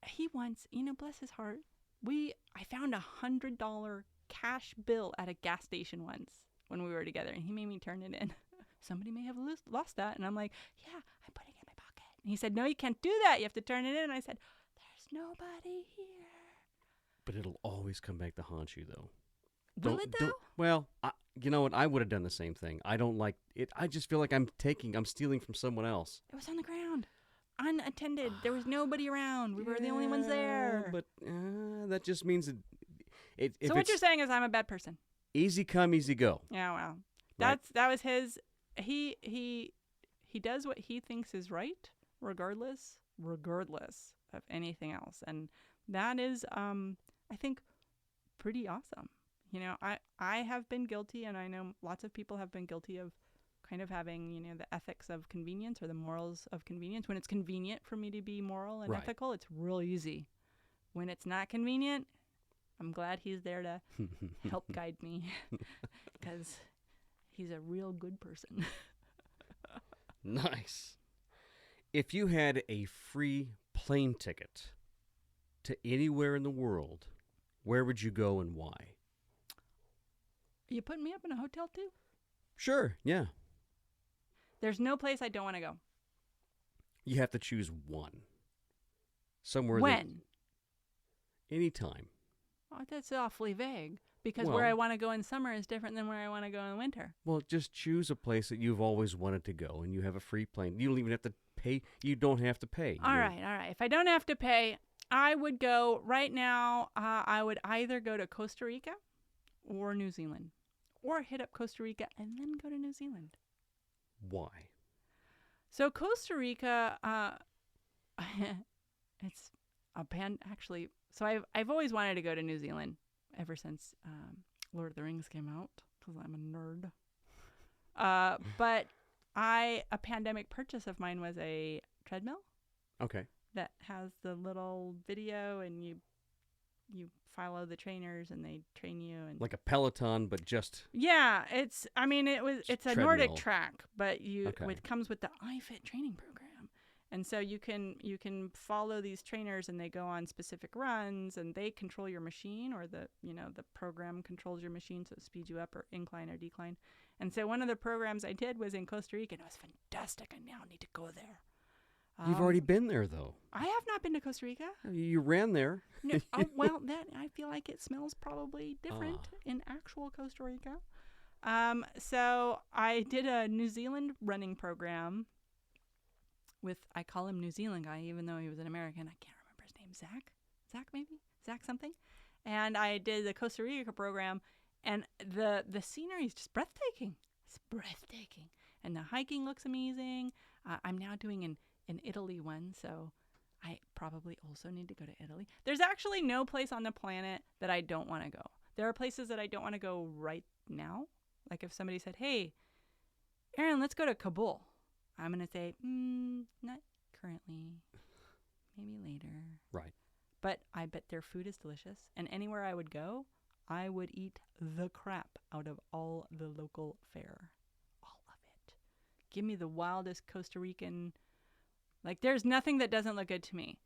[SPEAKER 5] He once, bless his heart, I found $100 cash bill at a gas station once when we were together, and he made me turn it in. Somebody may have lost that, and I'm like, yeah, I'm putting it in my pocket. And he said, no, you can't do that. You have to turn it in. And I said, there's nobody here.
[SPEAKER 4] But it'll always come back to haunt you, though.
[SPEAKER 5] Will it, though?
[SPEAKER 4] Well, you know what? I would have done the same thing. I don't like it. I just feel like I'm stealing from someone else.
[SPEAKER 5] It was on the ground, unattended. There was nobody around. We were the only ones there.
[SPEAKER 4] But that just means that
[SPEAKER 5] so what you're saying is I'm a bad person.
[SPEAKER 4] Easy come, easy go.
[SPEAKER 5] Yeah, well,
[SPEAKER 4] Right.
[SPEAKER 5] that was his. He does what he thinks is right, regardless of anything else, and that is, I think, pretty awesome. I have been guilty, and I know lots of people have been guilty of kind of having, the ethics of convenience or the morals of convenience. When it's convenient for me to be moral and
[SPEAKER 4] Right.
[SPEAKER 5] ethical, it's real easy. When it's not convenient, I'm glad he's there to help guide me because he's a real good person.
[SPEAKER 4] Nice. If you had a free plane ticket to anywhere in the world, where would you go and why?
[SPEAKER 5] You putting me up in a hotel too?
[SPEAKER 4] Sure, yeah.
[SPEAKER 5] There's no place I don't want to go.
[SPEAKER 4] You have to choose one. Somewhere.
[SPEAKER 5] When?
[SPEAKER 4] Anytime.
[SPEAKER 5] Oh, that's awfully vague. Because
[SPEAKER 4] Well-
[SPEAKER 5] where I want to go in summer is different than where I want to go in winter.
[SPEAKER 4] Well, just choose a place that you've always wanted to go, and you have a free plane. You don't even have to pay. You don't have to pay.
[SPEAKER 5] All right. If I don't have to pay, I would go right now. I would either go to Costa Rica or New Zealand, or hit up Costa Rica and then go to New Zealand.
[SPEAKER 4] Why?
[SPEAKER 5] So Costa Rica, it's a actually. So I've always wanted to go to New Zealand ever since Lord of the Rings came out, because I'm a nerd. But a pandemic purchase of mine was a treadmill.
[SPEAKER 4] Okay.
[SPEAKER 5] That has the little video, and you follow the trainers and they train you, and
[SPEAKER 4] Like a Peloton, but just
[SPEAKER 5] it's a
[SPEAKER 4] treadmill.
[SPEAKER 5] Nordic track, but
[SPEAKER 4] Okay.
[SPEAKER 5] it comes with the iFit training program, and so you can follow these trainers, and they go on specific runs, and they control your machine, or the program controls your machine, so it speeds you up or incline or decline. And so one of the programs I did was in Costa Rica, and it was fantastic. I now need to go there.
[SPEAKER 4] You've already been there, though.
[SPEAKER 5] I have not been to Costa Rica.
[SPEAKER 4] You ran there.
[SPEAKER 5] No, that I feel like it smells probably different in actual Costa Rica. So I did a New Zealand running program with, I call him New Zealand guy, even though he was an American. I can't remember his name. Zach maybe? Zach something. And I did the Costa Rica program, and the scenery is just breathtaking. It's breathtaking. And the hiking looks amazing. I'm now doing an Italy one, so I probably also need to go to Italy. There's actually no place on the planet that I don't want to go. There are places that I don't want to go right now. Like if somebody said, hey, Erynn, let's go to Kabul. I'm going to say, not currently, maybe later.
[SPEAKER 4] Right.
[SPEAKER 5] But I bet their food is delicious. And anywhere I would go, I would eat the crap out of all the local fare. All of it. Give me the wildest Costa Rican. Like, there's nothing that doesn't look good to me.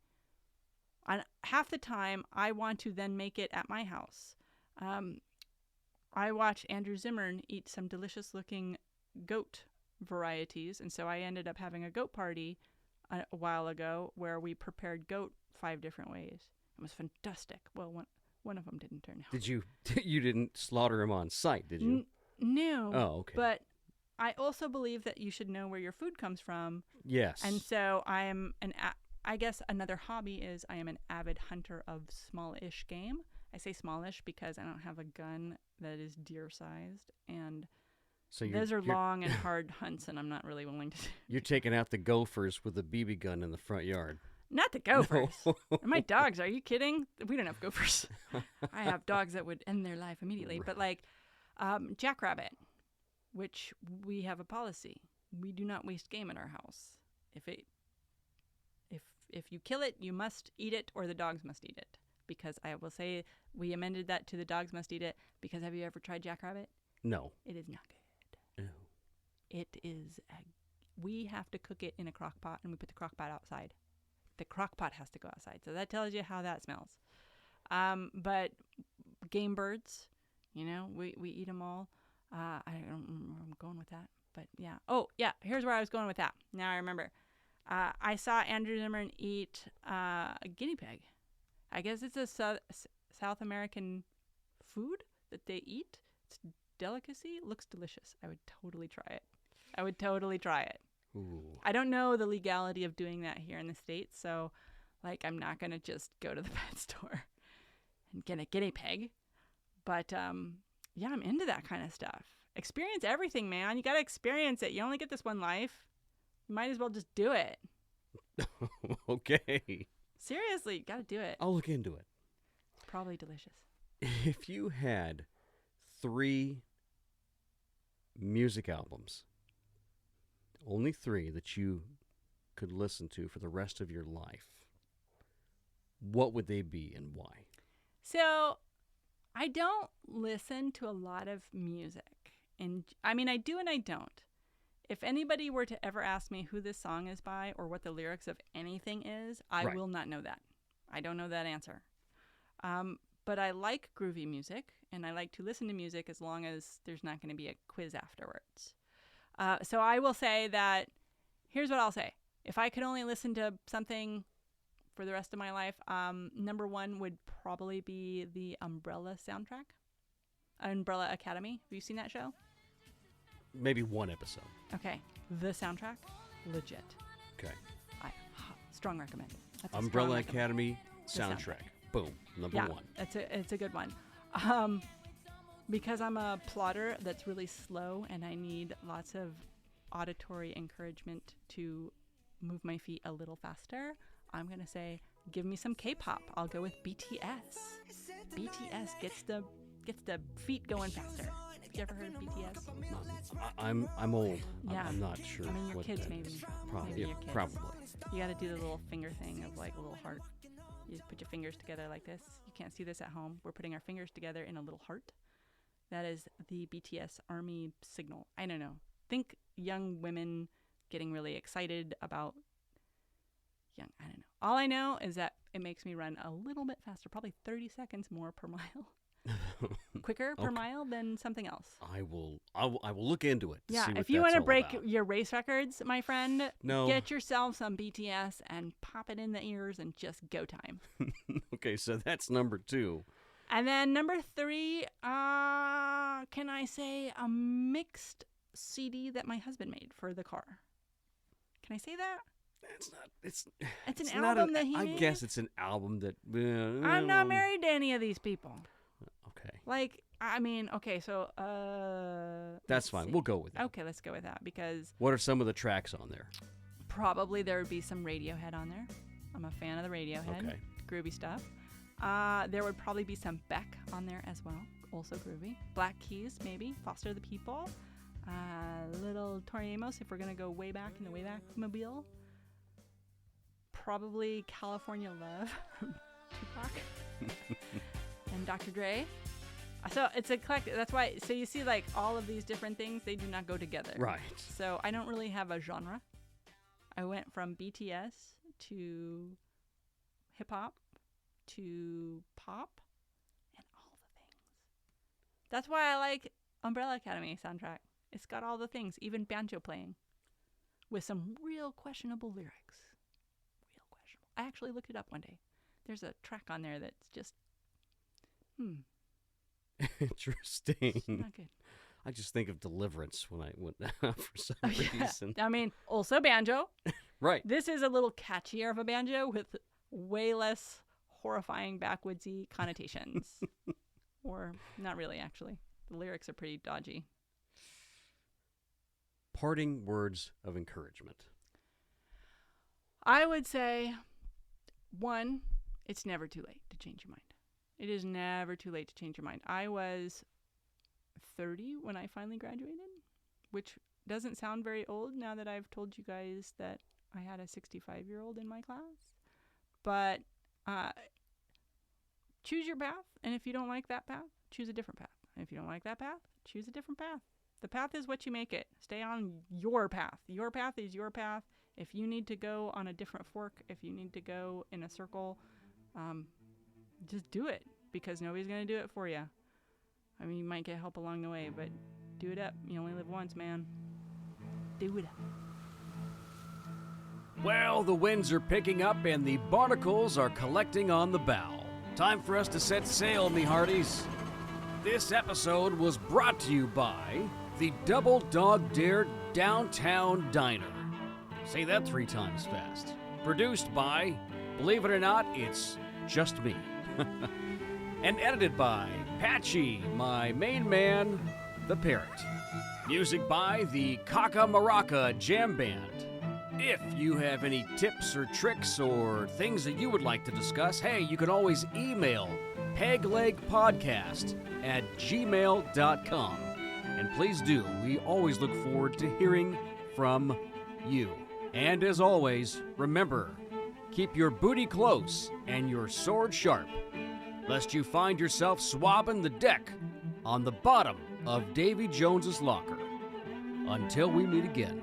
[SPEAKER 5] Half the time, I want to then make it at my house. I watched Andrew Zimmern eat some delicious-looking goat varieties, and so I ended up having a goat party a while ago where we prepared goat 5 different ways. It was fantastic. Well, one of them didn't turn out.
[SPEAKER 4] Did you? You didn't slaughter him on site, did you?
[SPEAKER 5] No.
[SPEAKER 4] Oh, okay.
[SPEAKER 5] But I also believe that you should know where your food comes from.
[SPEAKER 4] Yes.
[SPEAKER 5] And so I guess another hobby is I am an avid hunter of smallish game. I say smallish because I don't have a gun that is deer-sized, and
[SPEAKER 4] so
[SPEAKER 5] those are long and hard hunts, and I'm not really willing to.
[SPEAKER 4] You're taking out the gophers with a BB gun in the front yard.
[SPEAKER 5] Not the gophers. No. My dogs, are you kidding? We don't have gophers. I have dogs that would end their life immediately. Right. But like jackrabbit, which we have a policy. We do not waste game in our house. If you kill it, you must eat it, or the dogs must eat it. Because I will say we amended that to the dogs must eat it, because have you ever tried jackrabbit?
[SPEAKER 4] No.
[SPEAKER 5] It is not good.
[SPEAKER 4] No.
[SPEAKER 5] It is, we have to cook it in a crock pot, and we put the crock pot outside. The crock pot has to go outside. So that tells you how that smells. But game birds, we eat them all. I don't remember where I'm going with that, but yeah. Oh, yeah, here's where I was going with that. Now I remember. I saw Andrew Zimmern eat a guinea pig. I guess it's a South American food that they eat. It's a delicacy. It looks delicious. I would totally try it.
[SPEAKER 4] Ooh.
[SPEAKER 5] I don't know the legality of doing that here in the States, so I'm not going to just go to the pet store and get a guinea pig. But yeah, I'm into that kind of stuff. Experience everything, man. You got to experience it. You only get this one life. You might as well just do it.
[SPEAKER 4] Okay.
[SPEAKER 5] Seriously, you got to do it.
[SPEAKER 4] I'll look into it.
[SPEAKER 5] Probably delicious.
[SPEAKER 4] If you had 3 music albums, only 3 that you could listen to for the rest of your life, what would they be and why?
[SPEAKER 5] So, I don't listen to a lot of music. And I mean, I do and I don't. If anybody were to ever ask me who this song is by or what the lyrics of anything is, I will not know that. I don't know that answer. But I like groovy music, and I like to listen to music as long as there's not going to be a quiz afterwards. So I will say that, here's what I'll say. If I could only listen to something for the rest of my life, number 1 would probably be the Umbrella soundtrack. Umbrella Academy. Have you seen that show?
[SPEAKER 4] Maybe 1 episode.
[SPEAKER 5] Okay. The soundtrack, legit.
[SPEAKER 4] Okay.
[SPEAKER 5] Strong recommend. That's a
[SPEAKER 4] Umbrella
[SPEAKER 5] strong recommend.
[SPEAKER 4] Academy, Soundtrack. Boom. Number
[SPEAKER 5] Yeah,
[SPEAKER 4] one.
[SPEAKER 5] it's a good one. Because I'm a plotter that's really slow and I need lots of auditory encouragement to move my feet a little faster, I'm going to say, give me some K-pop. I'll go with BTS. BTS gets the feet going faster. Have you ever heard of BTS?
[SPEAKER 4] I'm old.
[SPEAKER 5] Yeah.
[SPEAKER 4] I'm not sure.
[SPEAKER 5] I mean, your
[SPEAKER 4] what
[SPEAKER 5] kids
[SPEAKER 4] that
[SPEAKER 5] maybe.
[SPEAKER 4] is.
[SPEAKER 5] Maybe
[SPEAKER 4] Yeah,
[SPEAKER 5] your kids.
[SPEAKER 4] probably.
[SPEAKER 5] You got to do the little finger thing of like a little heart. You just put your fingers together like this. You can't see this at home. We're putting our fingers together in a little heart. That is the BTS ARMY signal. I don't know. Think young women getting really excited about I don't know. All I know is that it makes me run a little bit faster, probably 30 seconds more per mile. Quicker per mile than something else.
[SPEAKER 4] I will look into it.
[SPEAKER 5] Yeah,
[SPEAKER 4] see what
[SPEAKER 5] if you
[SPEAKER 4] want to
[SPEAKER 5] break your race records, my friend,
[SPEAKER 4] No.
[SPEAKER 5] get yourself some BTS and pop it in the ears and just go time.
[SPEAKER 4] Okay, so that's number 2.
[SPEAKER 5] And then number 3, can I say a mixed CD that my husband made for the car? Can I say that?
[SPEAKER 4] It's
[SPEAKER 5] an
[SPEAKER 4] not
[SPEAKER 5] album that he
[SPEAKER 4] I
[SPEAKER 5] made?
[SPEAKER 4] guess it's an album that.
[SPEAKER 5] I'm not married to any of these people.
[SPEAKER 4] Okay,
[SPEAKER 5] Like, I mean, okay, so
[SPEAKER 4] that's
[SPEAKER 5] let's
[SPEAKER 4] fine.
[SPEAKER 5] see.
[SPEAKER 4] We'll go with that.
[SPEAKER 5] Okay, let's go with that because
[SPEAKER 4] What are some of the tracks on there?
[SPEAKER 5] probably there would be some Radiohead on there. I'm a fan of the Radiohead.
[SPEAKER 4] Okay.
[SPEAKER 5] Groovy stuff. There would probably be some Beck on there as well. Also groovy. Black Keys, maybe. Foster the People. Little Tori Amos, if we're going to go way back in the Wayback Mobile. Probably California Love from Tupac. And Dr. Dre. So it's a collective. That's why. So you see, like, all of these different things, they do not go together.
[SPEAKER 4] Right.
[SPEAKER 5] So I don't really have a genre. I went from BTS to hip hop to pop and all the things. That's why I like Umbrella Academy soundtrack. It's got all the things, even banjo playing with some real questionable lyrics. Real questionable. I actually looked it up one day. There's a track on there that's just,
[SPEAKER 4] Interesting.
[SPEAKER 5] not good.
[SPEAKER 4] I just think of Deliverance when I went for some
[SPEAKER 5] Yeah.
[SPEAKER 4] reason.
[SPEAKER 5] I mean, also banjo.
[SPEAKER 4] Right.
[SPEAKER 5] This is a little catchier of a banjo with way less horrifying backwoodsy connotations. Or not really, actually. The lyrics are pretty dodgy.
[SPEAKER 4] Parting words of encouragement.
[SPEAKER 5] I would say, 1, it's never too late to change your mind. It is never too late to change your mind. I was 30 when I finally graduated, which doesn't sound very old now that I've told you guys that I had a 65-year-old in my class. But choose your path, and if you don't like that path, choose a different path. And if you don't like that path, choose a different path. The path is what you make it. Stay on your path. Your path is your path. If you need to go on a different fork, if you need to go in a circle, just do it, because nobody's going to do it for you. I mean, you might get help along the way, but do it up. You only live once, man. Do it up.
[SPEAKER 2] Well, the winds are picking up and the barnacles are collecting on the bow. Time for us to set sail, me hearties. This episode was brought to you by the Double Dog Dare Downtown Diner. Say that 3 times fast. Produced by, believe it or not, it's just me. And edited by Patchy, my main man, the parrot. Music by the Kaka Maraca Jam Band. If you have any tips or tricks or things that you would like to discuss, hey, you can always email peglegpodcast@gmail.com. And please do, we always look forward to hearing from you. And as always, remember, keep your booty close and your sword sharp, lest you find yourself swabbing the deck on the bottom of Davy Jones's locker. Until we meet again.